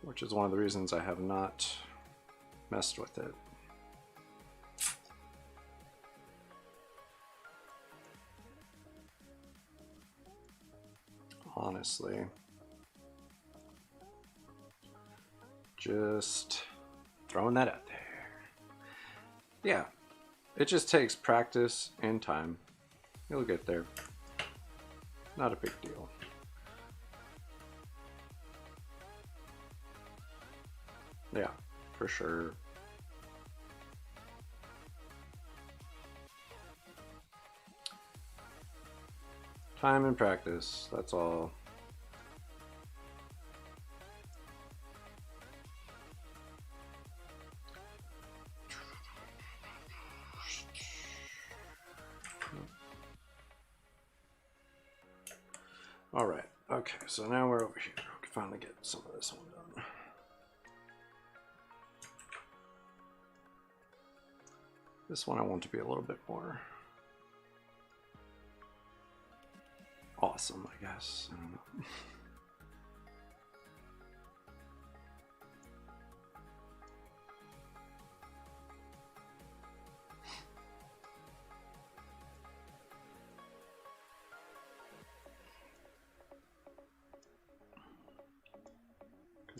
Which is one of the reasons I have not messed with it. Honestly. Just throwing that out there. Yeah, it just takes practice and time. You'll get there. Not a big deal. Yeah, for sure. Time and practice, that's all. All right, okay, so now we're over here. We can finally get some of this one done. This one I want to be a little bit more awesome, I guess. I don't know.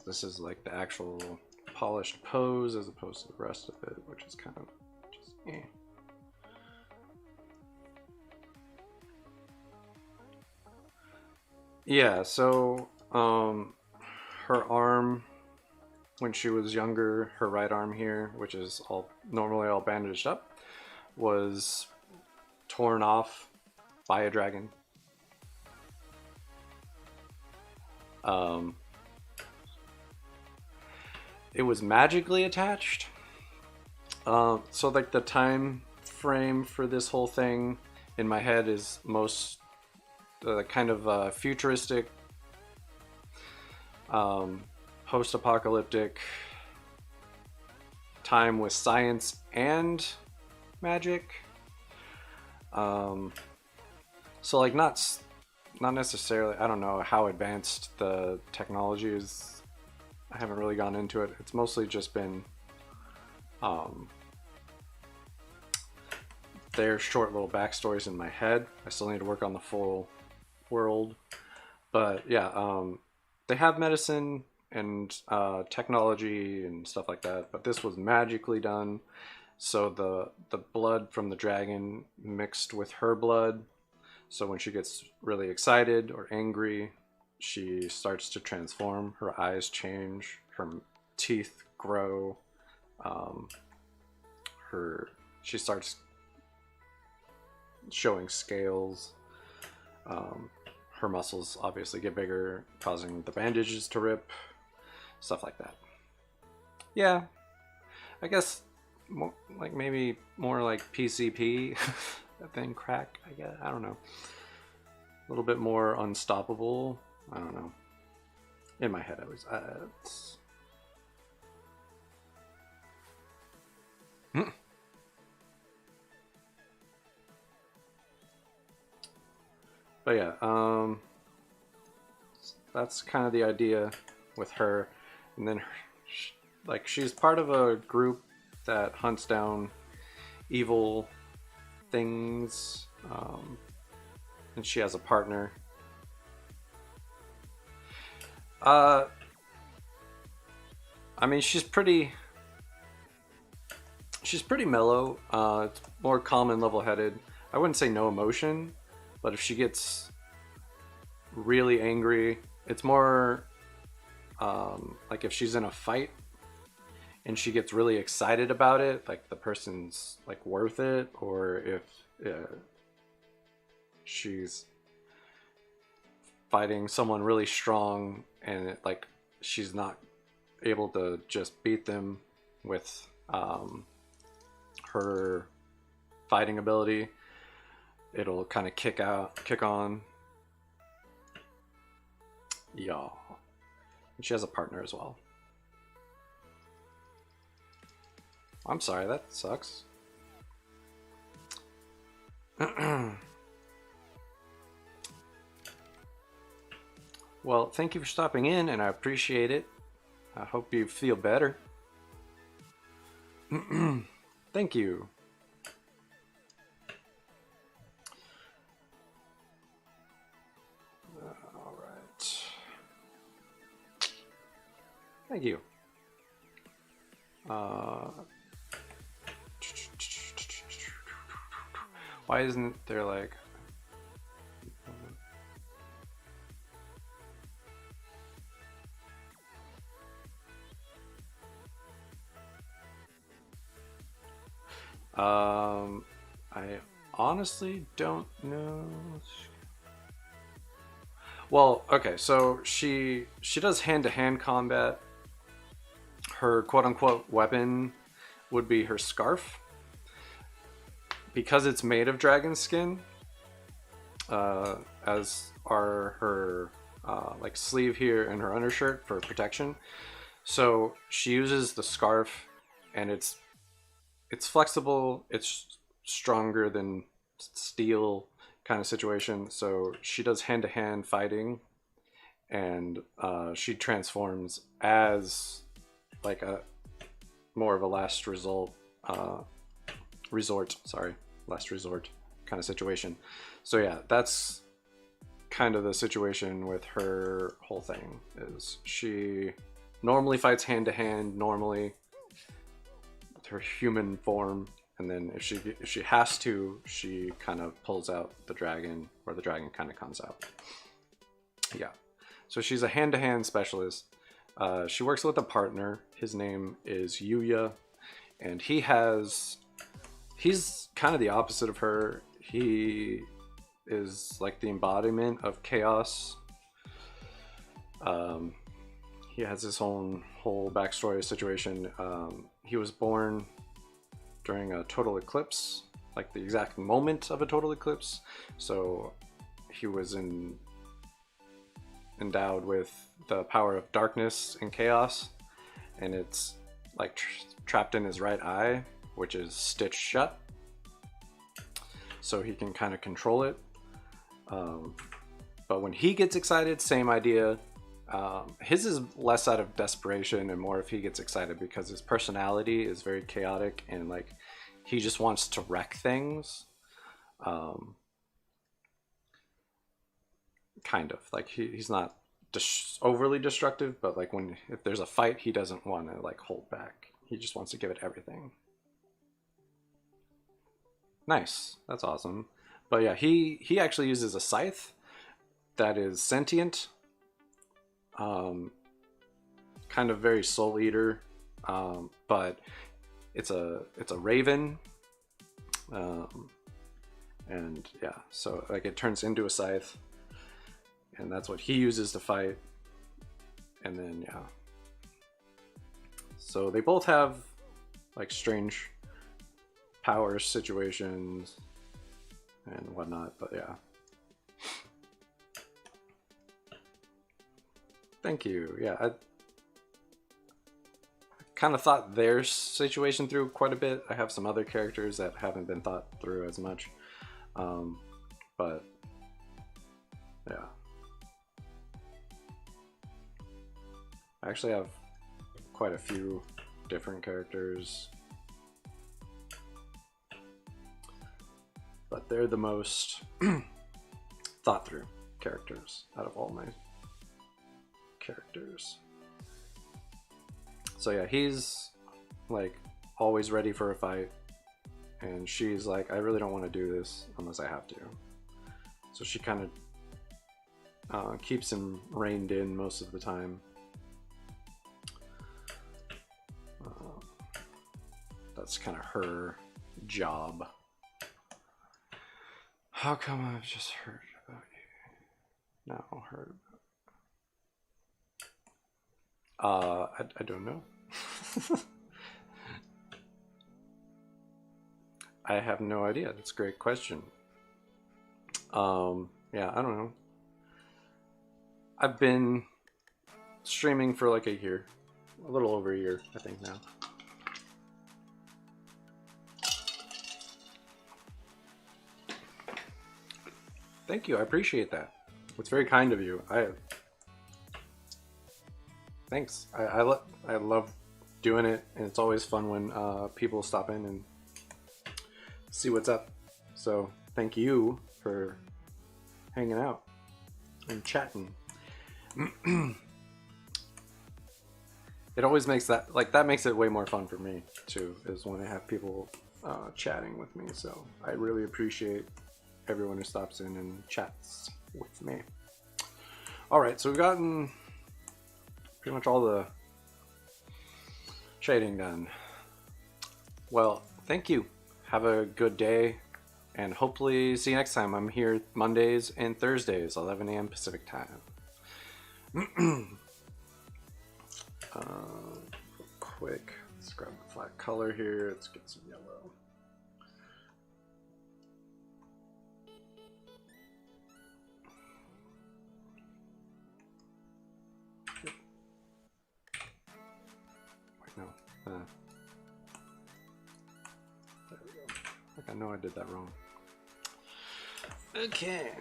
This is like the actual polished pose as opposed to the rest of it, which is kind of just eh. Yeah, so her arm when she was younger, her right arm here, which is all normally all bandaged up, was torn off by a dragon. Um, it was magically attached. So like the time frame for this whole thing in my head is most kind of futuristic, um, post-apocalyptic time with science and magic. Um, so like not necessarily. I don't know how advanced the technology is. I haven't really gone into it. It's mostly just been um, their short little backstories in my head. I still need to work on the full world, but yeah, they have medicine and technology and stuff like that. But this was magically done. So the blood from the dragon mixed with her blood. So when she gets really excited or angry, she starts to transform. Her eyes change. Her teeth grow. Um, her she starts showing scales. Um, her muscles obviously get bigger, causing the bandages to rip. Stuff like that. Yeah, I guess more, like maybe more like PCP than crack. I guess I don't know. A little bit more unstoppable. I don't know. In my head, I was. But yeah, that's kind of the idea with her, and then like she's part of a group that hunts down evil things, and she has a partner. Uh, I mean, she's pretty mellow. It's more calm and level-headed. I wouldn't say no emotion, but if she gets really angry, it's more like if she's in a fight and she gets really excited about it, like the person's like worth it, or if she's fighting someone really strong and like she's not able to just beat them with her fighting ability, it'll kind of kick on. Yeah. And she has a partner as well. I'm sorry, that sucks. Well, thank you for stopping in, and I appreciate it. I hope you feel better. Thank you. All right. Thank you. Why isn't there like... I honestly don't know. Well, okay, so she does hand-to-hand combat. Her quote-unquote weapon would be her scarf. Because it's made of dragon skin, as are her like sleeve here and her undershirt for protection. So she uses the scarf, and it's flexible. It's stronger than steel kind of situation. So she does hand to hand fighting, and she transforms as like a more of a last result resort. Sorry, last resort kind of situation. So yeah, that's kind of the situation with her whole thing. Is she normally fights hand to hand normally with her human form, and then if she has to, she kind of pulls out the dragon, or the dragon kind of comes out. Yeah. So she's a hand-to-hand specialist. She works with a partner. His name is Yuya, and he's kind of the opposite of her. He is like the embodiment of chaos. He has his own whole backstory situation. He was born during a total eclipse, like the exact moment of a total eclipse. So he was endowed with the power of darkness and chaos, and it's like trapped in his right eye, which is stitched shut, so he can kind of control it. But when he gets excited, same idea. His is less out of desperation and more if he gets excited because his personality is very chaotic and like he just wants to wreck things. Kind of like he's not overly destructive, but like if there's a fight, he doesn't want to like hold back. He just wants to give it everything. Nice, that's awesome. But yeah, he actually uses a scythe that is sentient, kind of very soul eater, but it's a raven, and yeah, so like it turns into a scythe, and that's what he uses to fight. And then yeah, so they both have like strange power situations and whatnot, but yeah. Thank you. Yeah, I kind of thought their situation through quite a bit. I have some other characters that haven't been thought through as much, but yeah. I actually have quite a few different characters, but they're the most thought through characters out of all my characters. So yeah, he's like always ready for a fight, and she's like, I really don't want to do this unless I have to. So she kind of keeps him reined in most of the time. That's kind of her job. How come I've just heard about you? Now heard about. I don't know. I have no idea. That's a great question. Yeah, I don't know. I've been streaming for like a year, a little over a year, I think now. Thank you. I appreciate that. It's very kind of you. Thanks. I love doing it, and it's always fun when people stop in and see what's up. So thank you for hanging out and chatting. It always makes that makes it way more fun for me too, is when I have people chatting with me. So I really appreciate everyone who stops in and chats with me. All right, so we've gotten pretty much all the shading done. Well, thank you. Have a good day, and hopefully see you next time. I'm here Mondays and Thursdays, 11 a.m. Pacific time. Quick, let's grab the flat color here. Let's get some yellow. Wait, no. There we go. Like I know I did that wrong. Okay.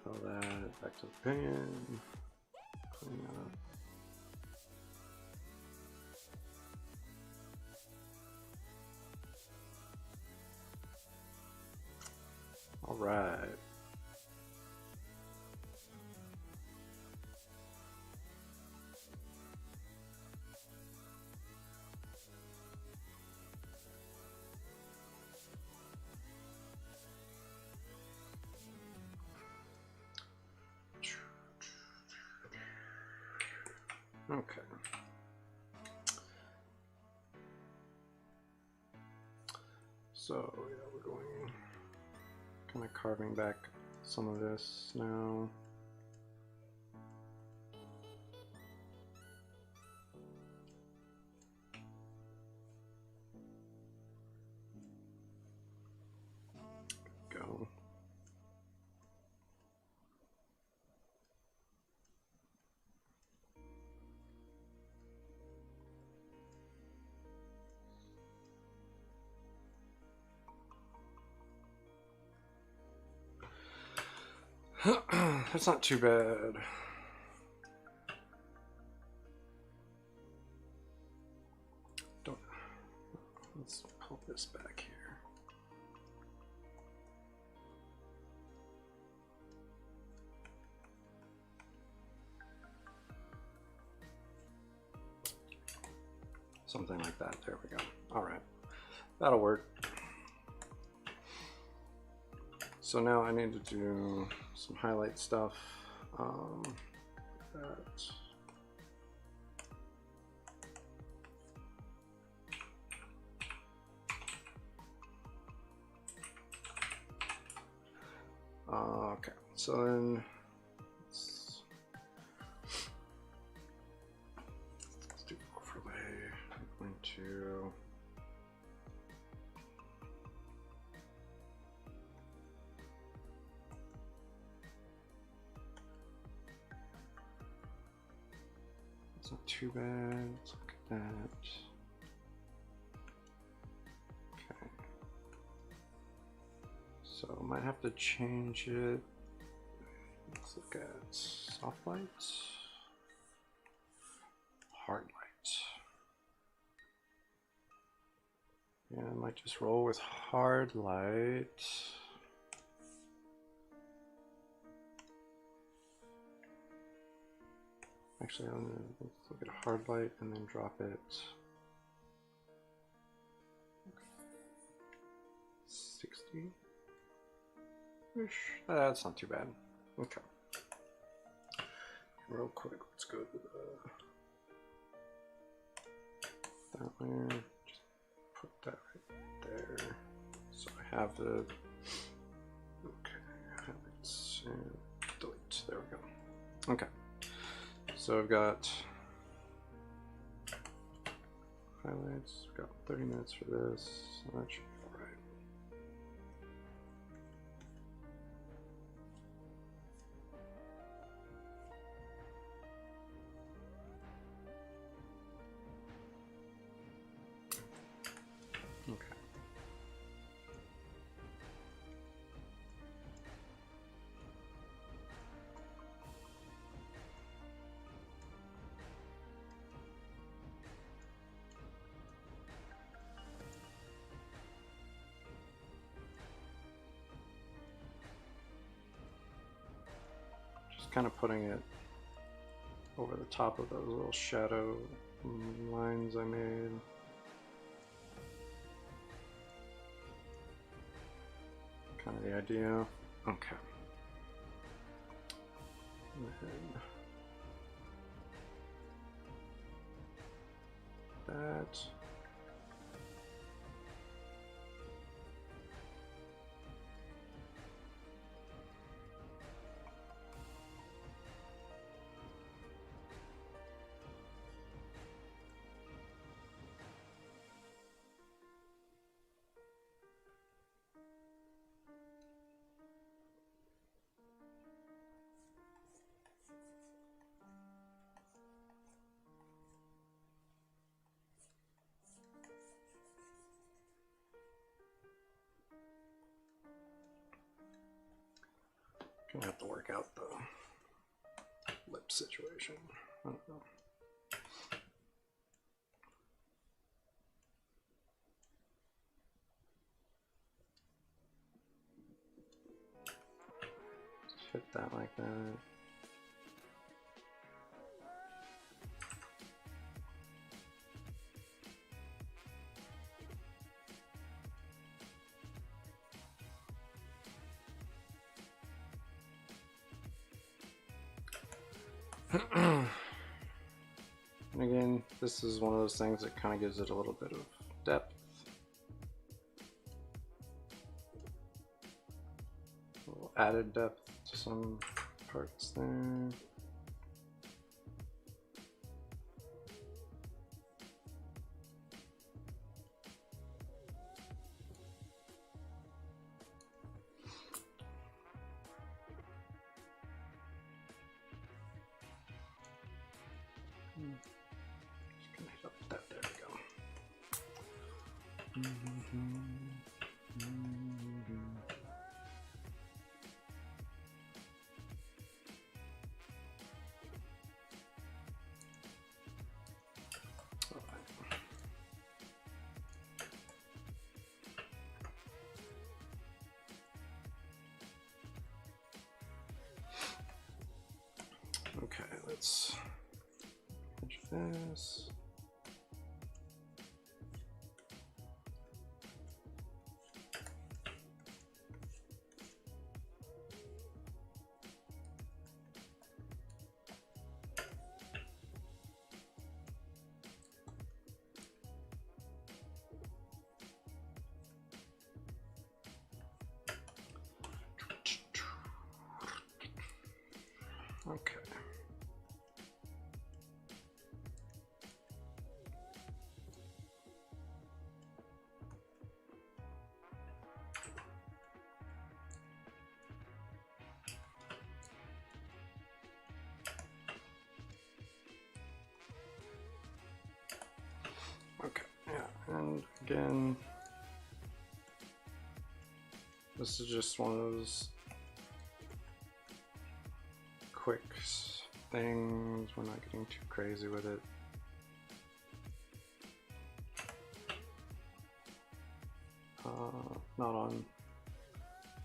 So that back to the pan. Clean that up. All right. Okay. So yeah, we're going kind of carving back some of this now. Go. That's not too bad. Let's pull this back here. Something like that. There we go. All right, that'll work. So now I need to do some highlight stuff. That. Okay, so then let's do overlay. I'm going to it's not too bad. Let's look at that. Okay. So I might have to change it. Let's look at soft light, hard light. Yeah, I might just roll with hard light. Actually, let's look at hard light and then drop it 60. That's not too bad. Okay. Real quick, let's go to that layer. Just put that right there. So I have the. Okay, highlights and delete. There we go. Okay. So I've got highlights. I've got 30 minutes for this. So that should be all right. Okay. Just kind of putting it over the top of those little shadow lines I made. Kind of the idea. Okay. And then that. Gonna have to work out though. lip situation. I don't know. Hit that like that. And again, this is one of those things that kind of gives it a little bit of depth. A little added depth to some parts there. Just gonna hit up that. There we go. Okay, let's finish this. Okay. Okay, yeah, and again, this is just one of those quick things. We're not getting too crazy with it. Not on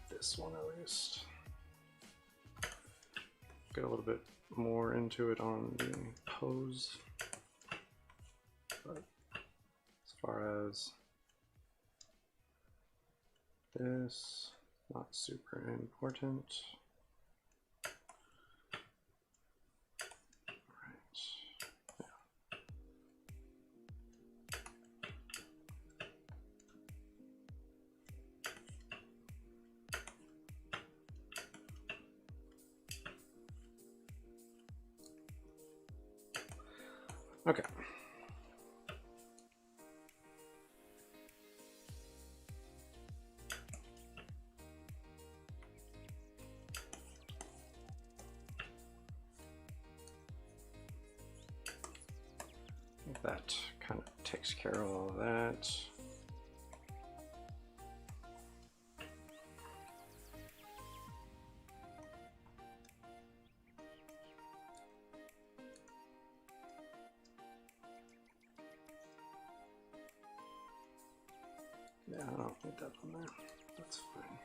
this one at least. Get a little bit more into it on the pose. But as far as this, not super important. Okay. That kind of takes care of all of that. Yeah, I don't need that on there. That's fine.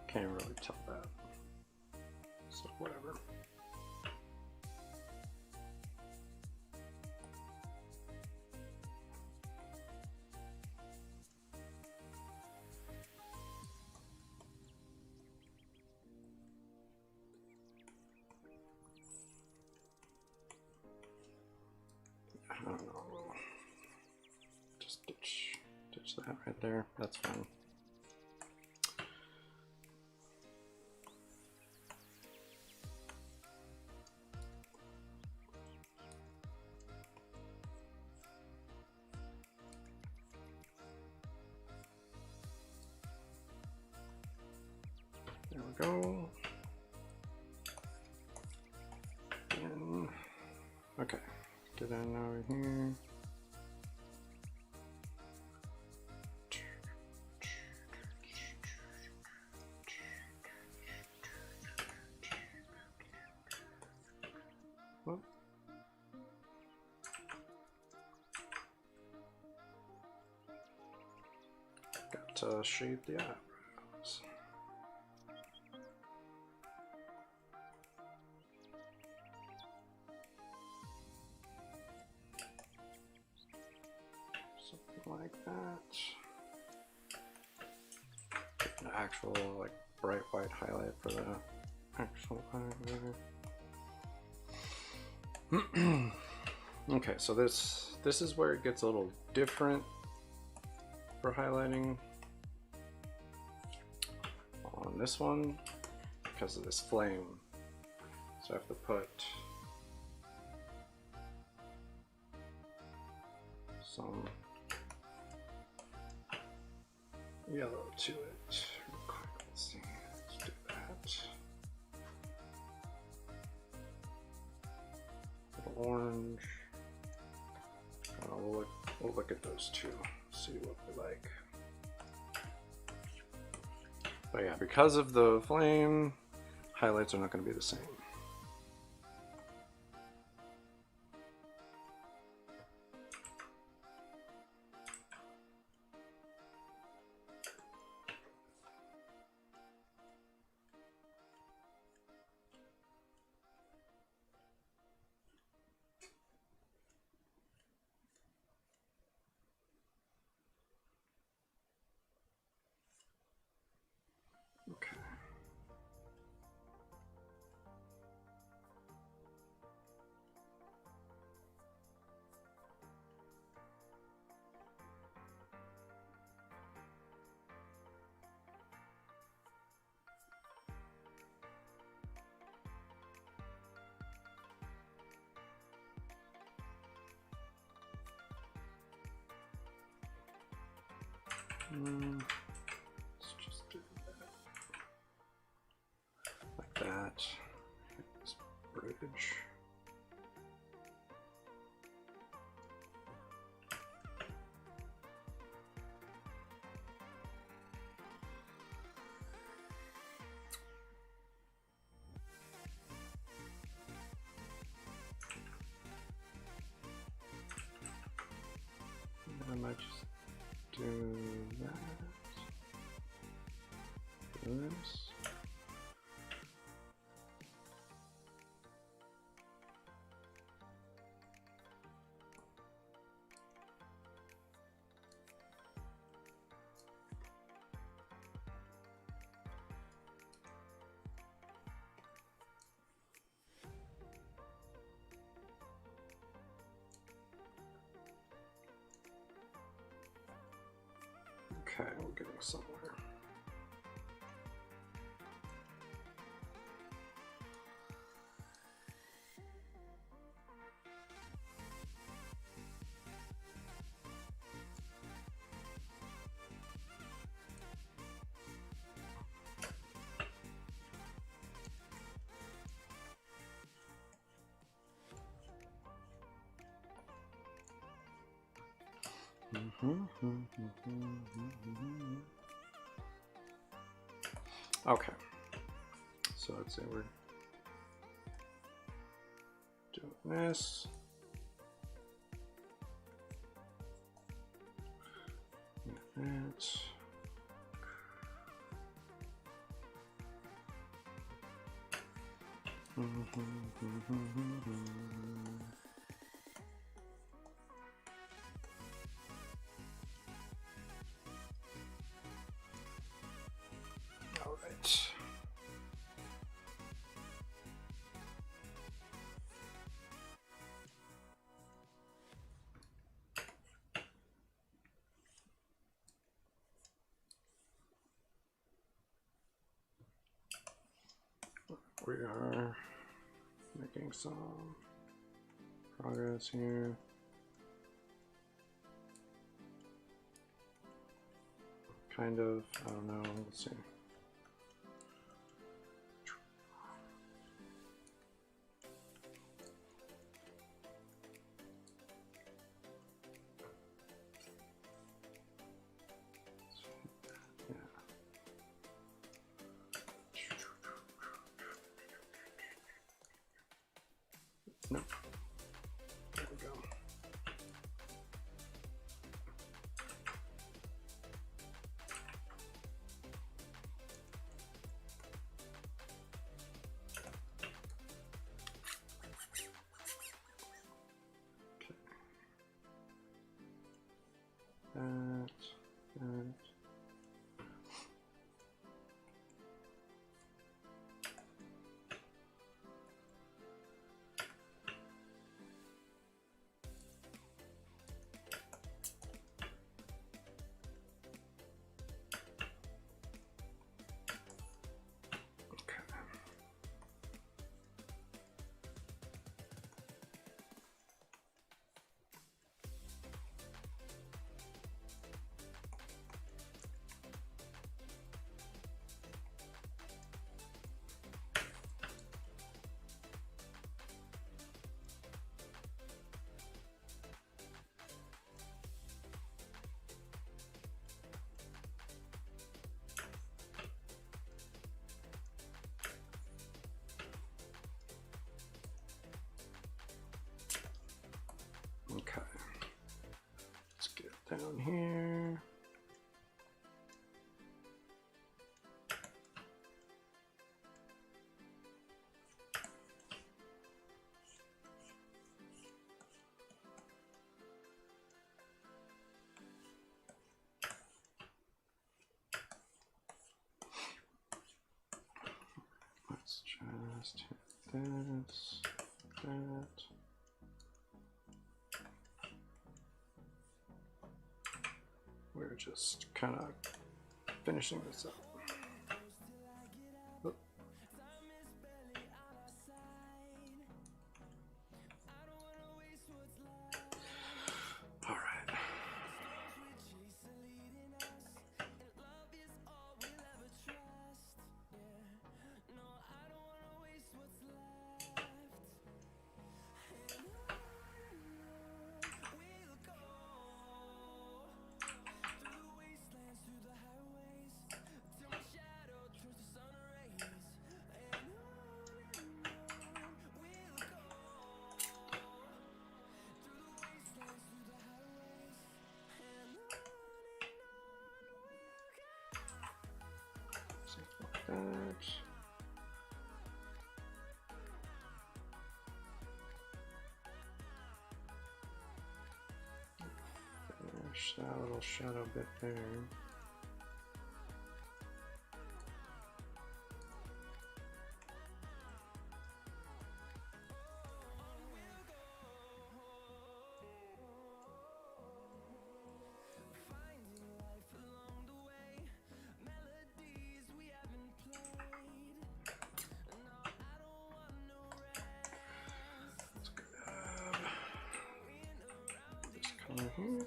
Can't really tell that. So whatever. I don't know. Just ditch that right there. That's fine. There we go. And, okay, get in over here. to shade the eyebrows. Something like that. An actual like bright white highlight for the actual eyeliner. Okay, so this is where it gets a little different for highlighting on this one because of this flame. So I have to put some yellow to it. Let's see, let's do that. A little orange. We'll look at those two, see what we like. But yeah, because of the flame, highlights are not going to be the same. Okay. Let's just do that. Like that. This bridge. And I might just do that. Do this. Okay, we're getting somewhere. Okay, so let's say we're doing this. And that. All right. We are making some progress here. Kind of, I don't know, let's see. Nope. There we go. Just hit this, that. We're just kind of finishing this up. Oh. All right. That. Finish that little shadow bit there. Mm-hmm.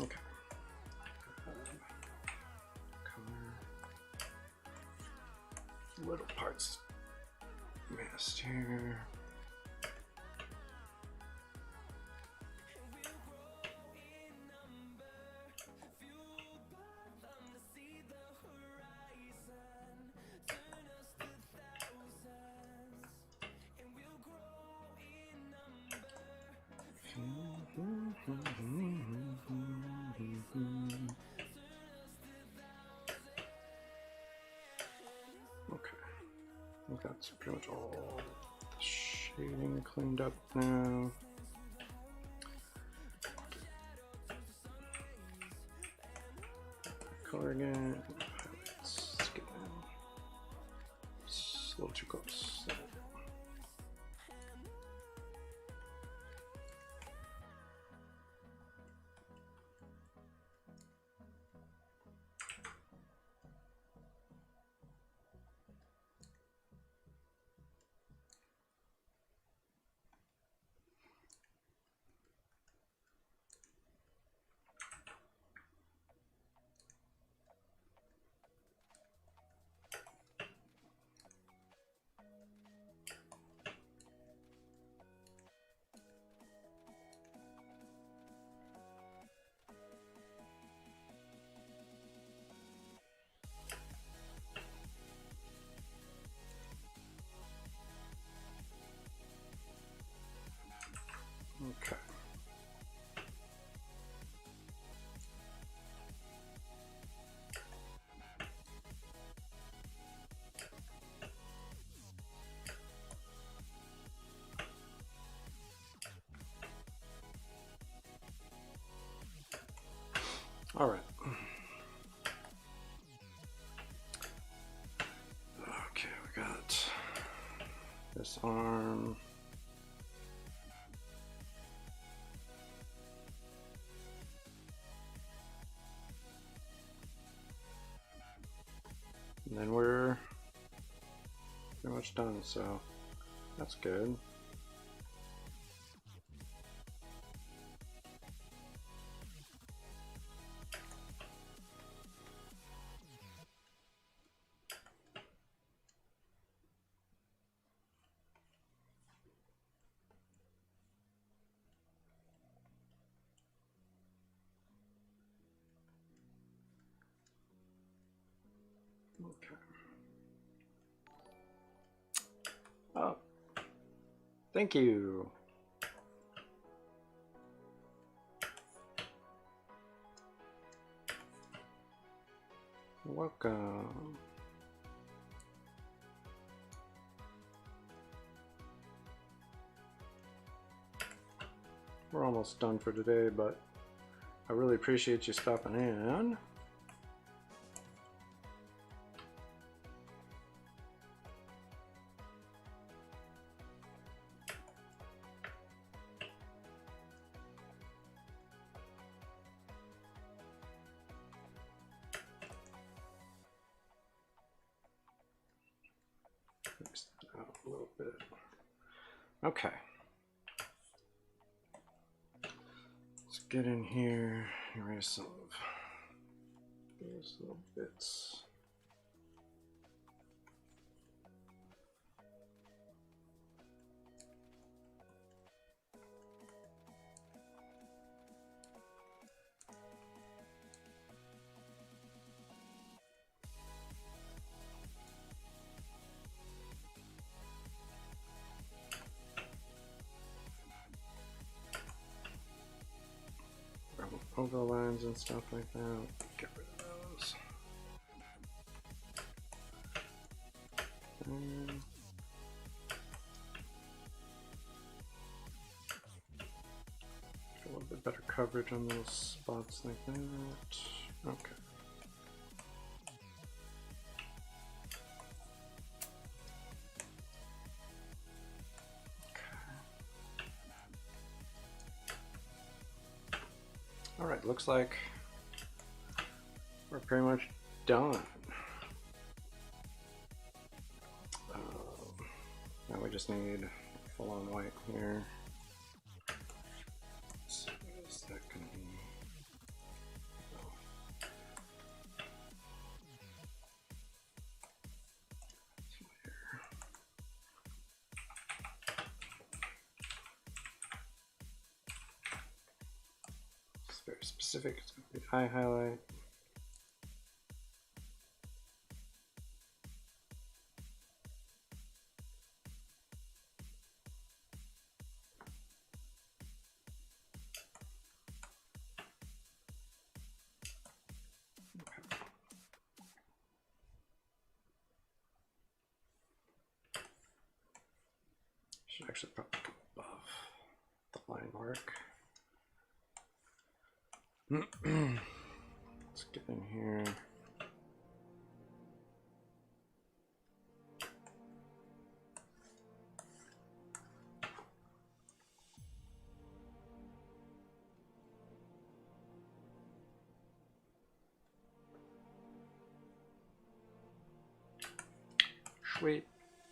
Okay. Color. Little parts missed here. Okay, I think that's pretty much all the shading cleaned up now. Color again. Let's get down. It's a little too close. Okay. All right. Okay, we got this arm. And then we're pretty much done, so that's good. Okay. Oh, thank you. Welcome. We're almost done for today, but I really appreciate you stopping in. Fix that out a little bit. Okay. Let's get in here, erase some of these little bits. Overlines and stuff like that. Get rid of those. Get a little bit better coverage on those spots like that. Okay. All right, looks like we're pretty much done. Now we just need full-on white here. So what is that going to be? Oh. It's very specific. It's going to be eye highlight. Should actually probably go above the line mark. Let's get in here. Sweet.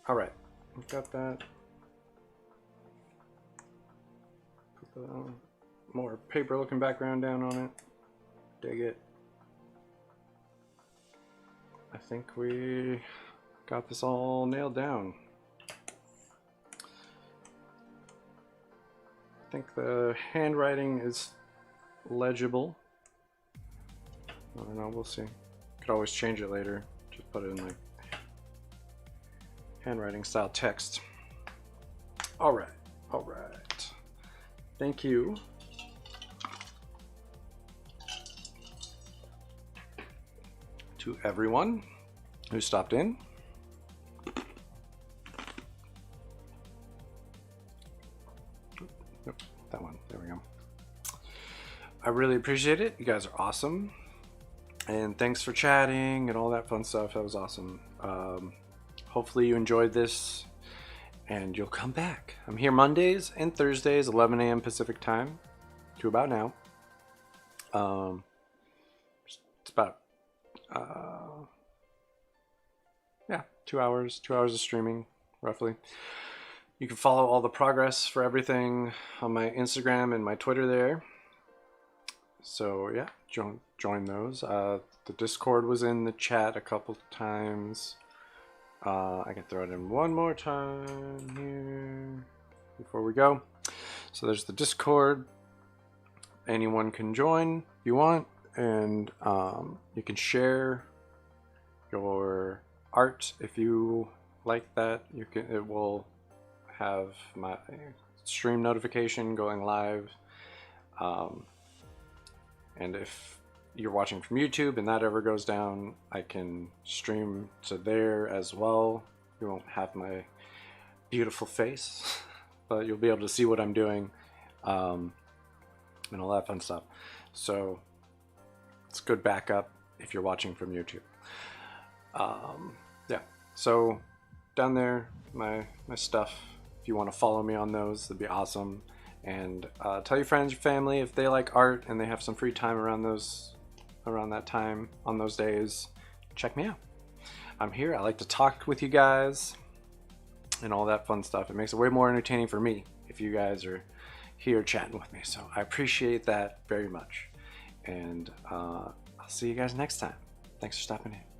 All right, we've got that. Put the more paper looking background down on it. Dig it. I think we got this all nailed down. I think the handwriting is legible. I don't know, we'll see. Could always change it later. Just put it in like handwriting style text. All right, all right. Thank you. To everyone who stopped in. Nope, that one. There we go. I really appreciate it. You guys are awesome. And thanks for chatting and all that fun stuff. That was awesome. Hopefully you enjoyed this and you'll come back. I'm here Mondays and Thursdays, 11 a.m. Pacific time to about now. It's about yeah, 2 hours of streaming roughly. You can follow all the progress for everything on my Instagram and my Twitter there. So yeah, join those. The Discord was in the chat a couple times. I can throw it in one more time here before we go. So there's the Discord. Anyone can join if you want, and you can share your art. If you like that, you can. It will have my stream notification going live. And if you're watching from YouTube and that ever goes down, I can stream to there as well. You won't have my beautiful face, but you'll be able to see what I'm doing, and all that fun stuff. So it's good backup if you're watching from YouTube. Yeah, so down there, my stuff. If you want to follow me on those, that'd be awesome. And tell your friends, your family, if they like art and they have some free time around that time on those days, check me out. I'm here. I like to talk with you guys and all that fun stuff. It makes it way more entertaining for me if you guys are here chatting with me. So I appreciate that very much. And I'll see you guys next time. Thanks for stopping in.